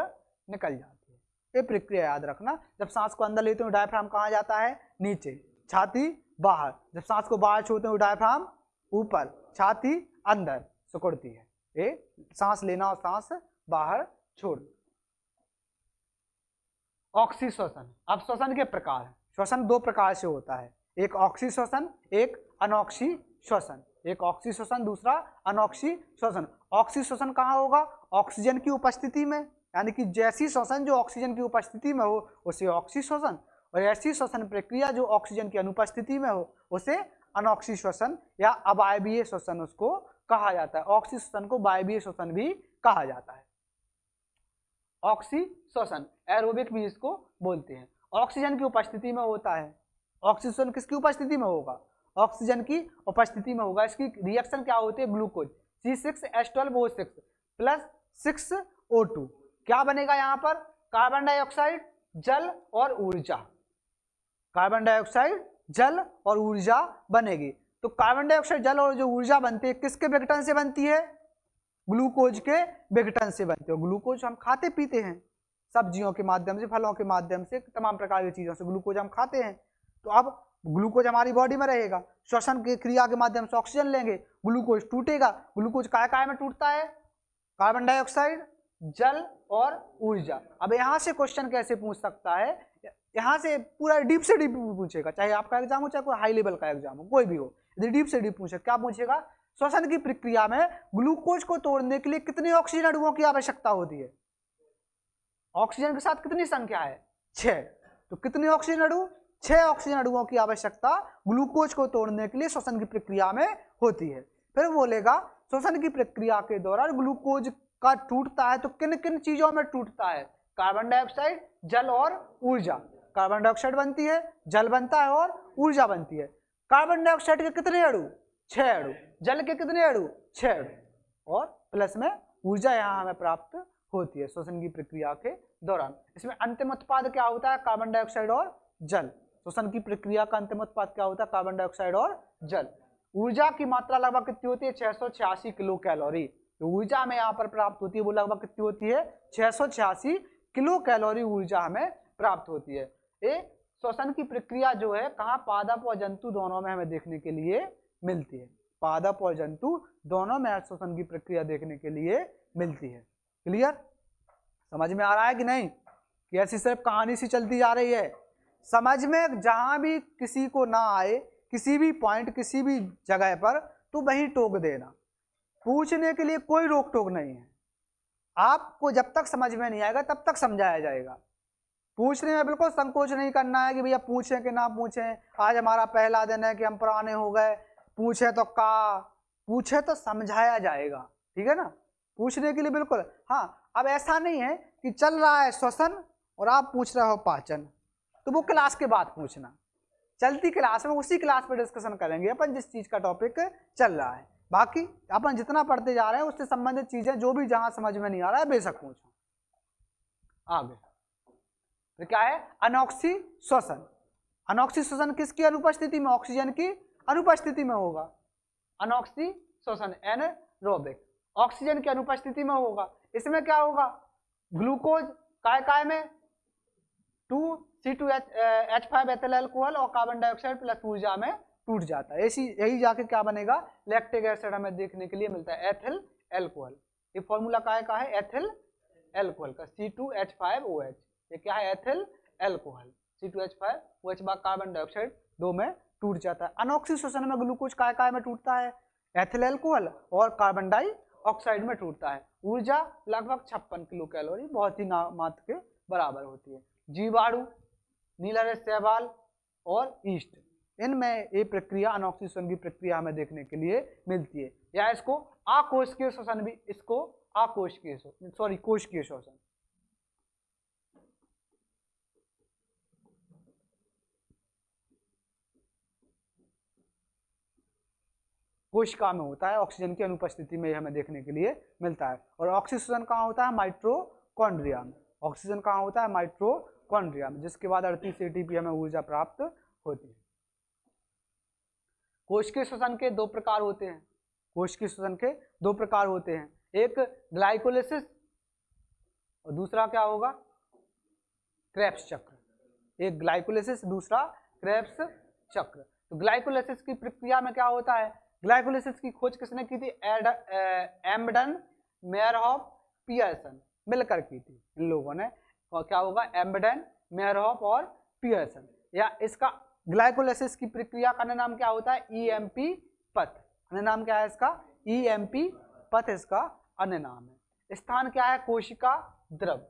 निकल जाती है। ये प्रक्रिया याद रखना, जब सांस को अंदर लेते हो डायफ्राम कहाँ जाता है, नीचे, छाती बाहर। जब सांस को बाहर छोड़ते हो डायफ्राम ऊपर, छाती अंदर सिकुड़ती है। ये सांस लेना और सांस बाहर छोड़ना। ऑक्सीश्वसन। अब श्वसन के प्रकार, श्वसन दो प्रकार से होता है, एक ऑक्सी श्वसन, एक अनॉक्सी श्वसन। एक ऑक्सी श्वसन, दूसरा अनॉक्सी श्वसन। ऑक्सी श्वसन कहाँ होगा, ऑक्सीजन की उपस्थिति में, यानी कि जैसी श्वसन जो ऑक्सीजन की उपस्थिति में हो उसे ऑक्सी श्वसन, और ऐसी श्वसन प्रक्रिया जो ऑक्सीजन की अनुपस्थिति में हो उसे अनॉक्सी श्वसन या अवायवीय श्वसन उसको कहा जाता है। ऑक्सी श्वसन को वायवीय श्वसन भी कहा जाता है। ऑक्सी श्वसन, एरोबिक भी इसको बोलते हैं, ऑक्सीजन की उपस्थिति में होता है। ऑक्सीजन किसकी उपस्थिति में होगा, ऑक्सीजन की उपस्थिति में होगा। इसकी रिएक्शन क्या होती है, ग्लूकोज C6H12O6 प्लस 6O2, क्या बनेगा यहाँ पर, कार्बन डाइऑक्साइड, जल और ऊर्जा। कार्बन डाइऑक्साइड, जल और ऊर्जा बनेगी। तो कार्बन डाइऑक्साइड, जल और जो ऊर्जा बनती है किसके विघटन से बनती है, ग्लूकोज के विघटन से बनती है। ग्लूकोज हम खाते पीते हैं, सब्जियों के माध्यम से, फलों के माध्यम से, तमाम प्रकार की चीजों से ग्लूकोज हम खाते हैं। तो अब ग्लूकोज हमारी बॉडी में रहेगा, श्वसन की क्रिया के माध्यम से ऑक्सीजन लेंगे, ग्लूकोज टूटेगा। ग्लूकोज काय में टूटता है, कार्बन डाइऑक्साइड, जल और ऊर्जा। अब यहाँ से क्वेश्चन कैसे पूछ सकता है, यहाँ से पूरा डीप से डीप पूछेगा, चाहे आपका एग्जाम हो चाहे कोई हाई लेवल का एग्जाम हो, कोई भी हो, यदि डीप से डीप पूछे, क्या पूछेगा, श्वसन की प्रक्रिया में ग्लूकोज को तोड़ने के लिए कितने ऑक्सीजन अणुओं की आवश्यकता होती है, ऑक्सीजन के साथ कितनी संख्या है, 6। तो कितने ऑक्सीजन अणु, 6 ऑक्सीजन अणुओं की आवश्यकता ग्लूकोज को तोड़ने के लिए श्वसन की प्रक्रिया में होती है। फिर बोलेगा श्वसन की प्रक्रिया के दौरान ग्लूकोज का टूटता है तो किन किन चीजों में टूटता है, कार्बन डाइऑक्साइड, जल और ऊर्जा। कार्बन डाइऑक्साइड बनती है, जल बनता है और ऊर्जा बनती है। कार्बन डाइऑक्साइड के कितने अणु, 6 अणु, जल के कितने अणु, 6 अणु, और प्लस में ऊर्जा यहाँ हमें प्राप्त होती है श्वसन की प्रक्रिया के दौरान। इसमें अंतिम उत्पाद क्या होता है, कार्बन डाइऑक्साइड और जल। श्वसन की प्रक्रिया का अंतिम उत्पाद क्या होता है, कार्बन डाइऑक्साइड और जल। ऊर्जा की मात्रा लगभग कितनी होती है, 686 किलो कैलोरी। तो ऊर्जा हमें यहाँ पर प्राप्त होती है वो लगभग कितनी होती है, 686 किलो कैलोरी ऊर्जा हमें प्राप्त होती है। ये श्वसन की प्रक्रिया जो है कहाँ, पादप और जंतु दोनों में हमें देखने के लिए मिलती है। पादप और जंतु दोनों में श्वसन की प्रक्रिया देखने के लिए मिलती है। क्लियर, समझ में आ रहा है कि नहीं, कि ऐसी सिर्फ कहानी सी चलती जा रही है। समझ में जहां भी किसी को ना आए, किसी भी पॉइंट, किसी भी जगह पर, तो वहीं टोक देना, पूछने के लिए कोई रोक टोक नहीं है। आपको जब तक समझ में नहीं आएगा तब तक समझाया जाएगा। पूछने में बिल्कुल संकोच नहीं करना है कि भैया पूछें कि ना पूछें, आज हमारा पहला दिन है कि हम पुराने हो गए, पूछे तो का, पूछे तो समझाया जाएगा, ठीक है ना। पूछने के लिए बिल्कुल, हाँ। अब ऐसा नहीं है कि चल रहा है श्वसन और आप पूछ रहे हो पाचन, तो वो क्लास के बाद पूछना, चलती क्लास में उसी क्लास पे डिस्कशन करेंगे अपन जिस चीज का टॉपिक चल रहा है। बाकी अपन जितना पढ़ते जा रहे हैं उससे संबंधित चीजें जो भी जहां समझ में नहीं आ रहा है बेशक पूछो। आगे फिर क्या है, अनॉक्सी श्वसन। अनॉक्सी श्वसन किसकी अनुपस्थिति में, ऑक्सीजन की अनुपस्थिति में होगा। अनॉक्सी श्वसन एनारोबिक, ऑक्सीजन की अनुपस्थिति में होगा। इसमें क्या होगा, ग्लूकोज काय में 2C2H5 एथिल अल्कोहल और कार्बन डाइऑक्साइड प्लस ऊर्जा में टूट जाता है। यही जाके क्या बनेगा, लैक्टिक एसिड हमें देखने के लिए मिलता है, एथिल अल्कोहल। ये फॉर्मूला का है एथिल अल्कोहल का, C2H5OH। ये क्या है, एथिल अल्कोहल। C2H5OH बाद कार्बन डाइऑक्साइड 2 में टूट जाता है। अनॉक्सी श्वसन में ग्लूकोज काय में टूटता है, एथिल अल्कोहल और कार्बन डाइऑक्साइड में टूटता है। ऊर्जा लगभग 56 किलो कैलोरी, बहुत ही मात्र के बराबर होती है। जीवाणु, नीलहरे शैवाल और ईस्ट, इनमें ये प्रक्रिया अनॉक्सी श्वसन की प्रक्रिया हमें देखने के लिए मिलती है। या इसको अकोशिकीय श्वसन भी, इसको अकोशिकीय कोशिकीय श्वसन। कोशिका में होता है, ऑक्सीजन की अनुपस्थिति में हमें देखने के लिए मिलता है। और ऑक्सीजन कहाँ होता है, माइटोकॉन्ड्रिया में। ऑक्सीजन कहाँ होता है, माइटोकॉन्ड्रिया में, जिसके बाद 38 एटीपी हमें ऊर्जा प्राप्त होती है। कोशिकीय श्वसन के 2 प्रकार होते हैं। कोशिकीय श्वसन के 2 प्रकार होते हैं, एक ग्लाइकोलिसिस और दूसरा क्या होगा, क्रेब्स चक्र। एक ग्लाइकोलिसिस, दूसरा क्रेब्स चक्र। तो ग्लाइकोलिसिस की प्रक्रिया में क्या होता है, ग्लाइकोलिसिस की खोज किसने की थी, एम्बडन, मेयरहॉफ, पियर्सन मिलकर की थी इन लोगों ने। और क्या होगा, एम्बडन, मेयरहॉफ और पियर्सन। या इसका ग्लाइकोलिसिस की प्रक्रिया का अन्य नाम क्या होता है, EMP पथ। अन्य नाम क्या है इसका, EMP पथ इसका अन्य नाम है। स्थान क्या है, कोशिका द्रव।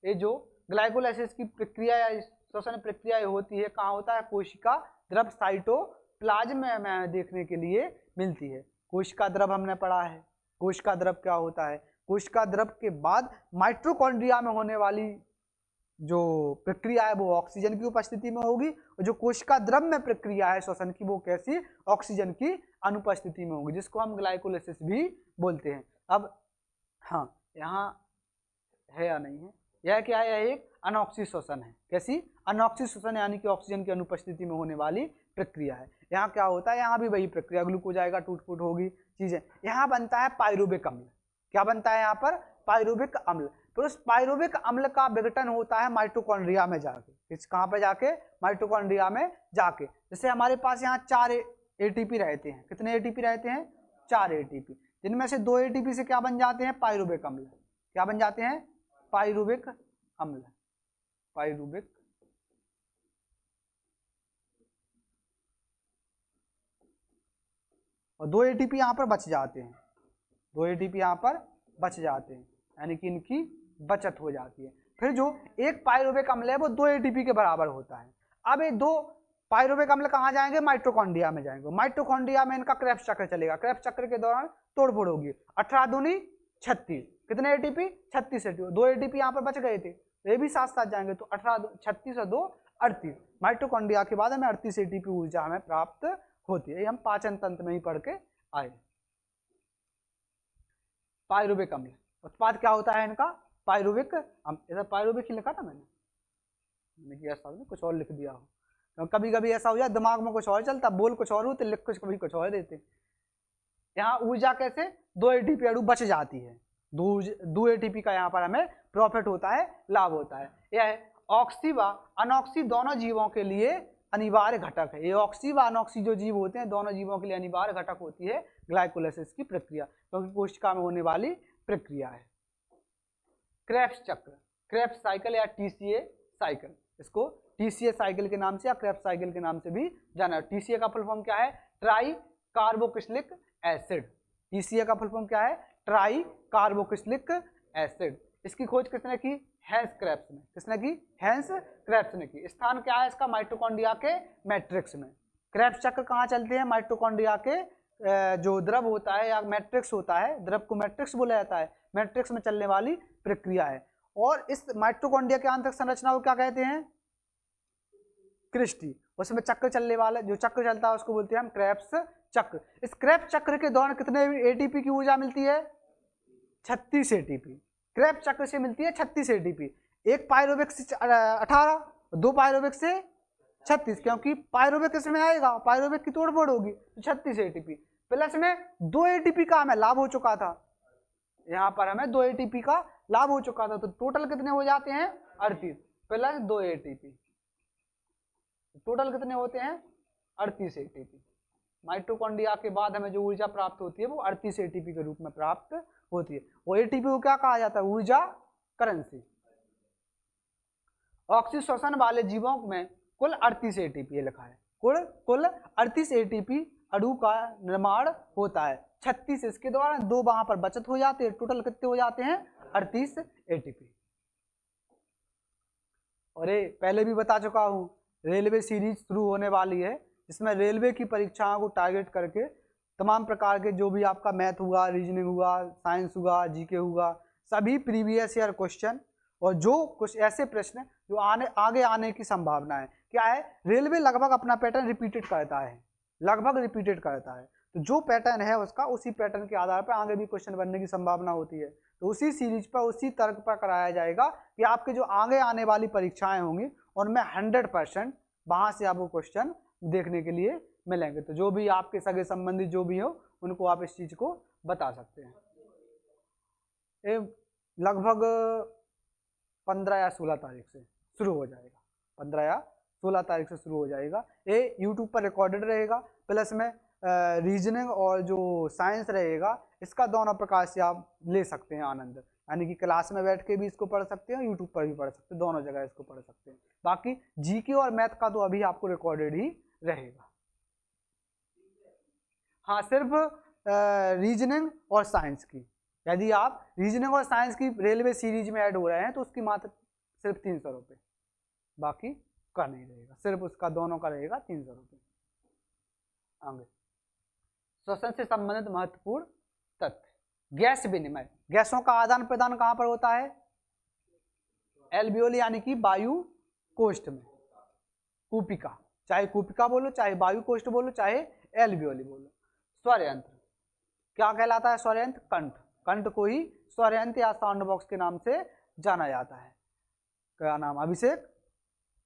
ये जो ग्लाइकोलिसिस की प्रक्रिया या श्वसन प्रक्रिया होती है, कहाँ होता है, कोशिका द्रव, साइटोप्लाज्म में हमें देखने के लिए मिलती है। कोशिका द्रव हमने पढ़ा है। कोशिका द्रव क्या होता है, कोशिका द्रव के बाद माइटोकॉन्ड्रिया में होने वाली जो प्रक्रिया है वो ऑक्सीजन की उपस्थिति में होगी, और जो कोशिका द्रव में प्रक्रिया है श्वसन की, वो कैसी, ऑक्सीजन की अनुपस्थिति में होगी, जिसको हम ग्लाइकोलिसिस भी बोलते हैं। अब हाँ, यहाँ है या नहीं है, यह क्या है, यह एक अनॉक्सी श्वसन है। कैसी, अनॉक्सी श्वसन, यानी कि ऑक्सीजन की अनुपस्थिति में होने वाली प्रक्रिया है। यहाँ क्या होता है, यहाँ भी वही प्रक्रिया, ग्लूकोज आएगा, टूट फूट होगी चीजें। यहाँ बनता है पाइरुविक अम्ल। क्या बनता है यहाँ पर, पाइरुविक अम्ल। तो उस पाइरुविक अम्ल का विघटन होता है माइटोकॉन्ड्रिया में जाके। इस कहाँ पे जाके, माइटोकॉन्ड्रिया में जाके। जैसे हमारे पास यहाँ 4 ATP रहते हैं। कितने ATP रहते हैं, 4 ATP, जिनमें से 2 ATP से क्या बन जाते हैं, पाइरुविक अम्ल। क्या बन जाते हैं, पाइरुविक अम्ल। पाइरुविक और 2 ATP यहाँ पर बच जाते हैं। 2 ATP यहाँ पर बच जाते हैं, यानी कि इनकी बचत हो जाती है। फिर जो एक पाइरुविक अम्ल है वो 2 ATP के बराबर होता है। अब ये 2 पाइरुविक अम्ल कहाँ जाएंगे, माइटोकॉन्ड्रिया में जाएंगे। माइटोकॉन्ड्रिया में इनका क्रेब्स चक्र चलेगा। क्रेब्स चक्र के दौरान तोड़फोड़ होगी। 18 दूनी 36, कितने ATP, 36 ATP। 2 ATP यहाँ पर बच गए थे, ये भी साथ साथ जाएंगे, तो 18 36 और 2 38। माइटोकॉन्ड्रिया के बाद हमें 38 ATP ऊर्जा हमें प्राप्त होती है। ये हम पाचन तंत्र में ही पढ़ के आए। पाइरुविक अम्ल उत्पाद क्या होता है इनका, पाइरुविक अम्ल। इधर पाइरुविक ही लिखा था मैंने किया, साहब कुछ और लिख दिया हो। तो कभी कभी ऐसा हो जाए दिमाग में कुछ और चलता, बोल कुछ और होते, लिख कुछ और देते। यहाँ ऊर्जा कैसे, 2 ATP अणु बच जाती है। 2 ATP का यहाँ पर हमें प्रॉफिट होता है, लाभ होता है। यह है ऑक्सी व अनॉक्सी दोनों जीवों के लिए अनिवार्य घटक है। ये ऑक्सी व अनॉक्सी जो जीव होते हैं, दोनों जीवों के लिए अनिवार्य घटक होती है ग्लाइकोलिसिस की प्रक्रिया, क्योंकि तो कोशिका में होने वाली प्रक्रिया है। क्रेब्स चक्र, क्रेब्स साइकिल या TCA साइकिल, इसको TCA साइकिल के नाम से या क्रेब्स साइकिल के नाम से भी जाना है। TCA का फुल फॉर्म क्या है, ट्राई कार्बोक्सिलिक एसिड। TCA का फुल फॉर्म क्या है, ट्राई कार्बोक्सिलिक एसिड। इसकी खोज किसने की, हैंस क्रेब्स ने। किसने की, हैंस क्रेब्स ने की। स्थान क्या है इसका, माइटोकॉन्ड्रिया के मैट्रिक्स में। क्रेब्स चक्र कहाँ चलते हैं, माइटोकॉन्ड्रिया के जो द्रव होता है या मैट्रिक्स होता है, द्रव को मैट्रिक्स बोला जाता है, मैट्रिक्स में चलने वाली प्रक्रिया है। और इस माइटोकॉन्ड्रिया के आंतरिक संरचना को क्या कहते हैं, क्रिस्टी। उसमें चक्र चलने वाला, जो चक्र चलता है उसको बोलते हैं हम क्रेब्स चक्र। इस क्रेब्स चक्र के दौरान कितने ATP की ऊर्जा मिलती है, 36 ATP। क्रेब्स चक्र से मिलती है 36 ATP। एक पायरोबिक से 18, 2 पायरोबिक से 36, क्योंकि पायरोबिक इसमें आएगा, पायरोबिक की तोड़फोड़ होगी तो 36 एटीपी प्लस में 2 एटीपी का हमें लाभ हो चुका था, यहाँ पर हमें 2 एटीपी का लाभ हो चुका था, तो टोटल कितने हो जाते हैं 38 प्लस 2 एटीपी, टोटल कितने होते हैं 38 एटीपी। माइटोकॉन्ड्रिया के बाद हमें जो ऊर्जा प्राप्त होती है वो 38 एटीपी के रूप में प्राप्त होती है। वो एटीपी को क्या कहा जाता है, ऊर्जा करेंसी। ऑक्सीश्वसन वाले जीवों में कुल 38 एटीपी लिखा है, कुल 38 एटीपी अणु का निर्माण होता है, 36 इसके द्वारा, 2 वहां पर बचत हो जाते हैं, टोटल कितने हो जाते हैं 38 एटीपी। और ये पहले भी बता चुका हूं, रेलवे सीरीज शुरू होने वाली है, इसमें रेलवे की परीक्षाओं को टारगेट करके तमाम प्रकार के जो भी आपका मैथ हुआ, रीजनिंग हुआ, साइंस हुआ, जीके हुआ, सभी प्रीवियस ईयर क्वेश्चन और जो कुछ ऐसे प्रश्न जो आगे आने की संभावना है, क्या है, रेलवे लगभग अपना पैटर्न रिपीटेड करता है, लगभग रिपीटेड करता है, तो जो पैटर्न है उसका उसी पैटर्न के आधार पर आगे भी क्वेश्चन बनने की संभावना होती है, तो उसी सीरीज पर उसी तर्क पर कराया जाएगा कि आपके जो आगे आने वाली परीक्षाएं होंगी उनमें 100% वहां से आपको क्वेश्चन देखने के लिए मिलेंगे। तो जो भी आपके सगे संबंधी जो भी हो उनको आप इस चीज को बता सकते हैं। ये लगभग 15 या 16 तारीख से शुरू हो जाएगा, 15 या 16 तारीख से शुरू हो जाएगा। ये यूट्यूब पर रिकॉर्डेड रहेगा, प्लस में रीजनिंग और जो साइंस रहेगा इसका दोनों प्रकार से आप ले सकते हैं आनंद, यानी कि क्लास में बैठ के भी इसको पढ़ सकते हैं, यूट्यूब पर भी पढ़ सकते हैं, दोनों जगह इसको पढ़ सकते हैं। बाकी जीके और मैथ का तो अभी आपको रिकॉर्डेड ही रहेगा। हाँ, सिर्फ रीजनिंग और साइंस की, यदि आप रीजनिंग और साइंस की रेलवे सीरीज में ऐड हो रहे हैं तो उसकी मात्र सिर्फ 300 रुपये, बाकी का नहीं रहेगा, सिर्फ उसका दोनों का रहेगा 300 रुपये। आगे श्वसन से संबंधित महत्वपूर्ण तथ्य, गैस विनिमय, गैसों का आदान प्रदान कहां पर होता है, एल्वियोली यानी कि वायु कोष्ठ में, कूपिका, चाहे कूपिका बोलो, चाहे वायु कोष्ठ बोलो, चाहे एल्वियोली बोलो। स्वर यंत्र क्या कहलाता है, स्वर यंत्र कंठ, कंठ को ही स्वर यंत्र या साउंड बॉक्स के नाम से जाना जाता है। क्या नाम, अभिषेक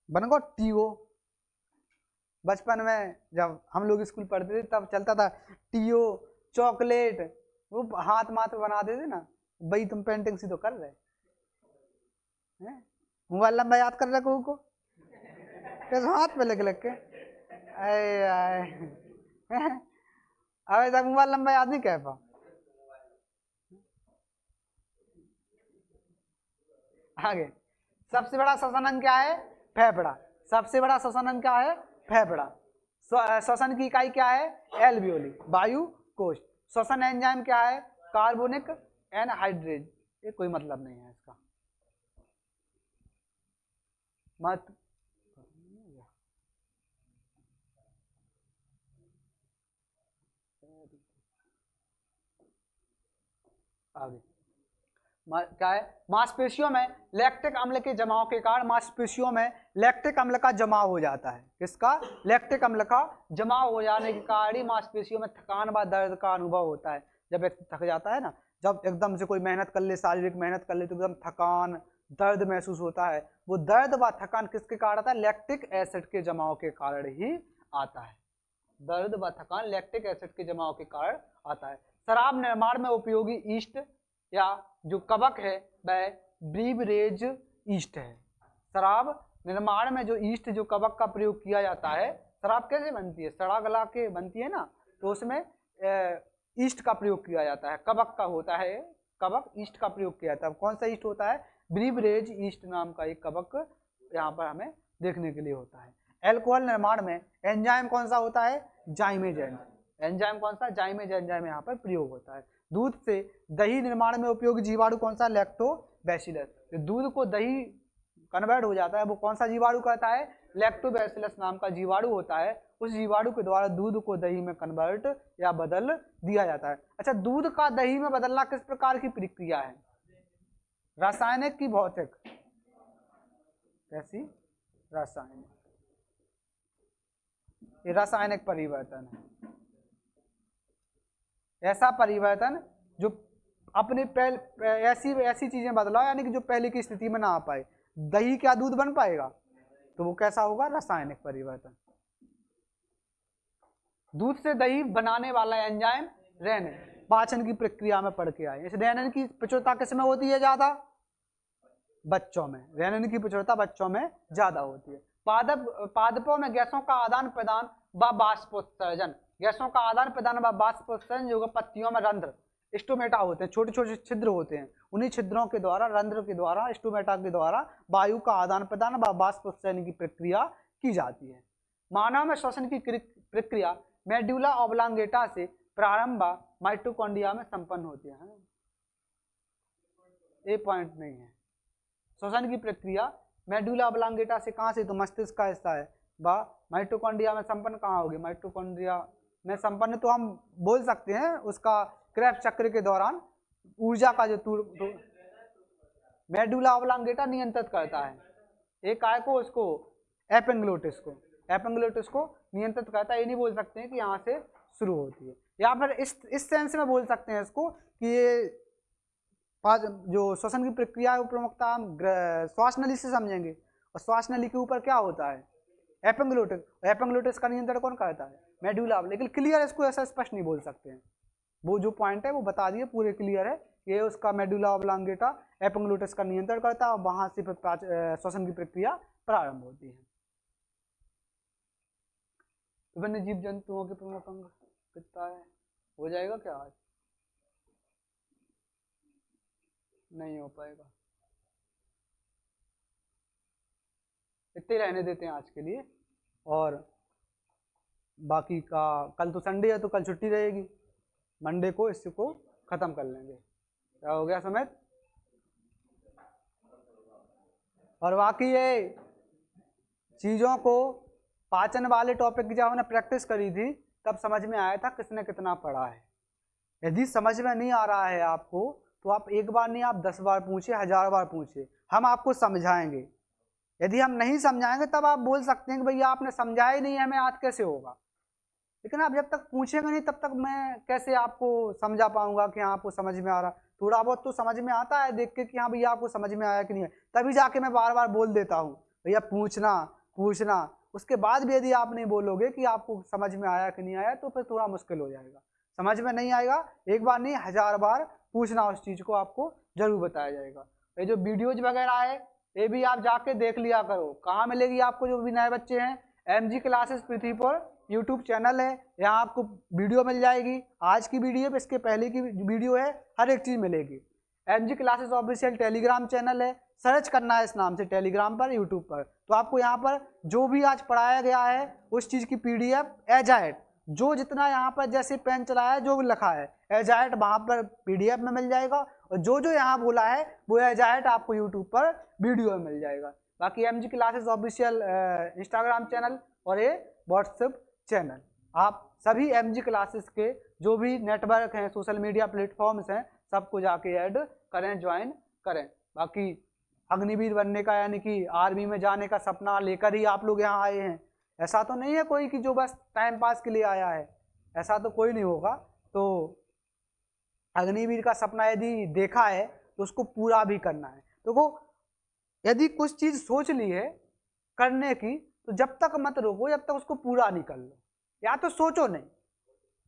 बनगो टीओ, बचपन में जब हम लोग स्कूल पढ़ते थे तब चलता था टीओ, चॉकलेट, वो हाथ माथ बना देते ना, भाई तुम पेंटिंग सी तो कर रहे हैं, मोबाइल नंबर याद कर रहे को कैसे हाथ पे लिख लिख के, अबे तक मोबाइल नंबर याद नहीं कह पा। आगे सबसे बड़ा श्वसन अंग क्या है, फेफड़ा, सबसे बड़ा श्वसन अंग क्या है, फेफड़ा। श्वसन की इकाई क्या है, एल्वियोली, वायु कोष्ठ। श्वसन एंजाइम क्या है, कार्बोनिक एनहाइड्रेज, ये कोई मतलब नहीं है इसका, मत आगे क्या है, मांसपेशियों में लैक्टिक अम्ल के जमाव के कारण मांसपेशियों में लैक्टिक अम्ल का जमाव हो जाता है, किसका, लैक्टिक अम्ल का जमाव हो जाने के कारण ही मांसपेशियों में थकान व दर्द का अनुभव होता है। जब व्यक्ति थक जाता है ना, जब एकदम से कोई मेहनत कर ले, शारीरिक मेहनत कर ले, तो एकदम थकान दर्द महसूस होता है, वो दर्द व थकान किसके कारण आता है, लैक्टिक एसिड के जमाव के कारण ही आता है, दर्द व थकान लैक्टिक एसिड के जमाव के कारण आता है। शराब निर्माण में उपयोगी ईस्ट या जो कवक है वह ब्रीवरेज ईस्ट है। शराब निर्माण में जो ईस्ट, जो कवक का प्रयोग किया जाता है, शराब कैसे बनती है, सड़ा गला के बनती है ना, तो उसमें ईस्ट का प्रयोग किया जाता है, कवक का होता है, कवक ईस्ट का प्रयोग किया जाता है। कौन सा ईस्ट होता है, ब्रीवरेज ईस्ट नाम का एक कवक यहाँ पर हमें देखने के लिए होता है। एल्कोहल निर्माण में एंजाइम कौन सा होता है, जाइमेज एंजाइम, एंजाइम कौन सा, जाइमेज एंजाइम यहाँ पर प्रयोग होता है। दूध से दही निर्माण में उपयोगी जीवाणु कौन सा, लैक्टोबैसिलस, दूध को दही कन्वर्ट हो जाता है वो कौन सा जीवाणु कहता है, लैक्टोबैसिलस नाम का जीवाणु होता है, उस जीवाणु के द्वारा दूध को दही में कन्वर्ट या बदल दिया जाता है। अच्छा, दूध का दही में बदलना किस प्रकार की प्रक्रिया है, रासायनिक की भौतिक, कैसी, रासायनिक, ये रासायनिक परिवर्तन है, ऐसा परिवर्तन जो अपने ऐसी चीजें बदलाओ यानी कि जो पहले की स्थिति में ना आ पाए, दही क्या दूध बन पाएगा? तो वो कैसा होगा? रासायनिक परिवर्तन। दूध से दही बनाने वाला एंजाइम रेनिन, पाचन की प्रक्रिया में पढ़ के आए। इस रेनिन की प्रचुरता किसमें होती है ज्यादा? बच्चों में। रेनिन की प्रचुरता बच्चों में ज्यादा होती है। पादपों में गैसों का आदान प्रदान व बाष्पोत्सर्जन, गैसों का आदान प्रदान व बाष्पोत्सर्जन जो पत्तियों में रंध्र स्टोमेटा होते हैं, छोटे छोटे छिद्र होते हैं, उन्हीं छिद्रों के द्वारा, रंध्र के द्वारा, स्टोमेटा के द्वारा वायु का आदान प्रदान व बाष्पोत्सर्जन की प्रक्रिया की जाती है। मानव में श्वसन की प्रक्रिया मेडुला ऑब्लांगेटा से प्रारंभ माइटोकॉन्ड्रिया में संपन्न होती है। ये पॉइंट नहीं है। श्वसन की प्रक्रिया मेडुला ऑब्लांगेटा से कहाँ से? तो मस्तिष्क का हिस्सा है। माइटोकॉन्ड्रिया में संपन्न कहाँ होगी? माइटोकॉन्ड्रिया में संपन्न तो हम बोल सकते हैं उसका क्रेब्स चक्र के दौरान ऊर्जा का जो मेडुला ऑब्लांगेटा नियंत्रित करता है। एक काय को, उसको एपिग्लोटिस को नियंत्रित करता है। ये नहीं बोल सकते हैं कि यहाँ से शुरू होती है, या फिर इस सेंस में बोल सकते हैं इसको कि ये जो श्वसन की प्रक्रिया है वो प्रमुखता हम श्वास नली से समझेंगे। और श्वास नली के ऊपर क्या होता है? एपिग्लोटिस। एपिग्लोटिस का नियंत्रण कौन करता है? मेडुला। लेकिन क्लियर इसको ऐसा स्पष्ट नहीं बोल सकते हैं। वो जो पॉइंट है वो बता दिए, पूरे क्लियर है। ये उसका मेडुला ऑब्लांगेटा एपिग्लोटिस का नियंत्रण करता है और वहां से फिर श्वसन की प्रक्रिया प्रारंभ होती है। विभिन्न जीव जंतुओं के प्रमुख अंग कितना है? हो जाएगा क्या आज? नहीं हो पाएगा, इतने रहने देते हैं आज के लिए। और बाकी का कल तो संडे है तो कल छुट्टी रहेगी, मंडे को इसको खत्म कर लेंगे। क्या हो गया समझ? और बाकी ये चीजों को पाचन वाले टॉपिक की जब हमने प्रैक्टिस करी थी तब समझ में आया था किसने कितना पढ़ा है। यदि समझ में नहीं आ रहा है आपको तो आप एक बार नहीं, आप 10 बार पूछे, 1000 बार पूछे, हम आपको समझाएंगे। यदि हम नहीं समझाएंगे तब आप बोल सकते हैं कि भैया आपने समझाया ही नहीं, हमें आज कैसे होगा। लेकिन आप जब तक पूछेंगे नहीं तब तक मैं कैसे आपको समझा पाऊंगा कि हाँ आपको समझ में आ रहा। थोड़ा बहुत तो समझ में आता है देख के कि हाँ भैया आपको समझ में आया कि नहीं है, तभी जाके मैं बार बार बोल देता हूँ भैया पूछना। उसके बाद भी यदि आप नहीं बोलोगे कि आपको समझ में आया कि नहीं आया तो फिर थोड़ा मुश्किल हो जाएगा। समझ में नहीं आएगा, एक बार नहीं 1000 बार पूछना, उस चीज को आपको जरूर बताया जाएगा। ये जो वीडियोज वगैरह है ये भी आप जाके देख लिया करो। कहाँ मिलेगी आपको? जो भी नए बच्चे हैं, MG classes Prithvipur YouTube channel है, यहाँ आपको वीडियो मिल जाएगी। आज की वीडियो, इसके पहले की वीडियो है, हर एक चीज मिलेगी। MG classes official Telegram channel है, सर्च करना है इस नाम से टेलीग्राम पर, यूट्यूब पर, तो आपको यहाँ पर जो भी आज पढ़ाया गया है उस चीज की PDF एजाइट, जो जितना यहाँ पर जैसे पेन चलाया है, जो भी लिखा है एजाइट वहाँ पर PDF में मिल जाएगा। और जो जो यहाँ बोला है वो एजाइट आपको यूट्यूब पर वीडियो में मिल जाएगा। बाकी MG classes official Instagram channel और ये व्हाट्सएप चैनल, आप सभी MG क्लासेस के जो भी नेटवर्क हैं, सोशल मीडिया प्लेटफॉर्म्स हैं, सबको जाके ऐड करें, ज्वाइन करें। बाकी अग्निवीर बनने का यानी कि आर्मी में जाने का सपना लेकर ही आप लोग यहाँ आए हैं। ऐसा तो नहीं है कोई कि जो बस टाइम पास के लिए आया है, ऐसा तो कोई नहीं होगा। तो अग्निवीर का सपना यदि देखा है तो उसको पूरा भी करना है। तो यदि कुछ चीज सोच ली है करने की तो जब तक मत रोको जब तक उसको पूरा नहीं कर लो, या तो सोचो नहीं,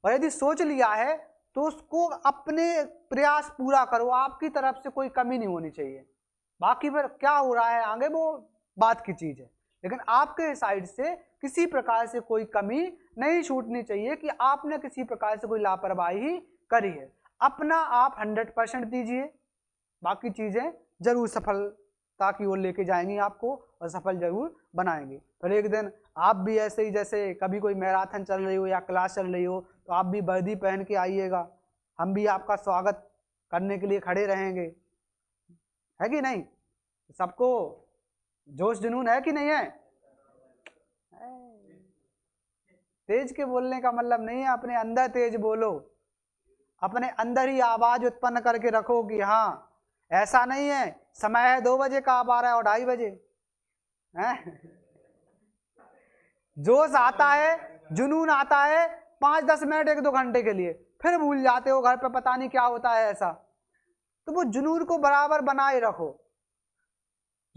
और यदि सोच लिया है तो उसको अपने प्रयास पूरा करो, आपकी तरफ से कोई कमी नहीं होनी चाहिए। बाकी फिर क्या हो रहा है आगे वो बात की चीज है, लेकिन आपके साइड से किसी प्रकार से कोई कमी नहीं छूटनी चाहिए कि आपने किसी प्रकार से कोई लापरवाही करी है। अपना आप 100% दीजिए, बाकी चीजें जरूर सफलता की ओर लेके जाएंगी आपको और सफल जरूर बनाएंगे। फिर एक दिन आप भी ऐसे ही, जैसे कभी कोई मैराथन चल रही हो या क्लास चल रही हो, तो आप भी वर्दी पहन के आइएगा, हम भी आपका स्वागत करने के लिए खड़े रहेंगे, है कि नहीं? सबको जोश जुनून है कि नहीं है? तेज के बोलने का मतलब नहीं है अपने अंदर तेज बोलो, अपने अंदर ही आवाज उत्पन्न करके रखो कि हाँ ऐसा नहीं है समय है 2 बजे का, आप आ रहा है और 2:30 बजे है। जोश आता है, जुनून आता है 5-10 मिनट 1-2 घंटे के लिए, फिर भूल जाते हो, घर पे पता नहीं क्या होता है ऐसा। तो वो जुनून को बराबर बनाए रखो,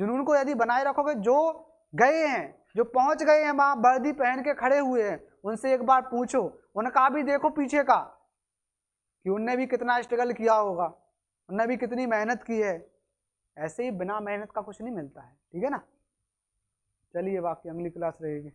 जुनून को यदि बनाए रखोगे, जो गए हैं, जो पहुंच गए हैं वहां वर्दी पहन के खड़े हुए हैं, उनसे एक बार पूछो, उनका भी देखो पीछे का कि उनने भी कितना स्ट्रगल किया होगा, उनने भी कितनी मेहनत की है। ऐसे ही बिना मेहनत का कुछ नहीं मिलता है, ठीक है ना। चलिए बाकी अगली क्लास रहेगी।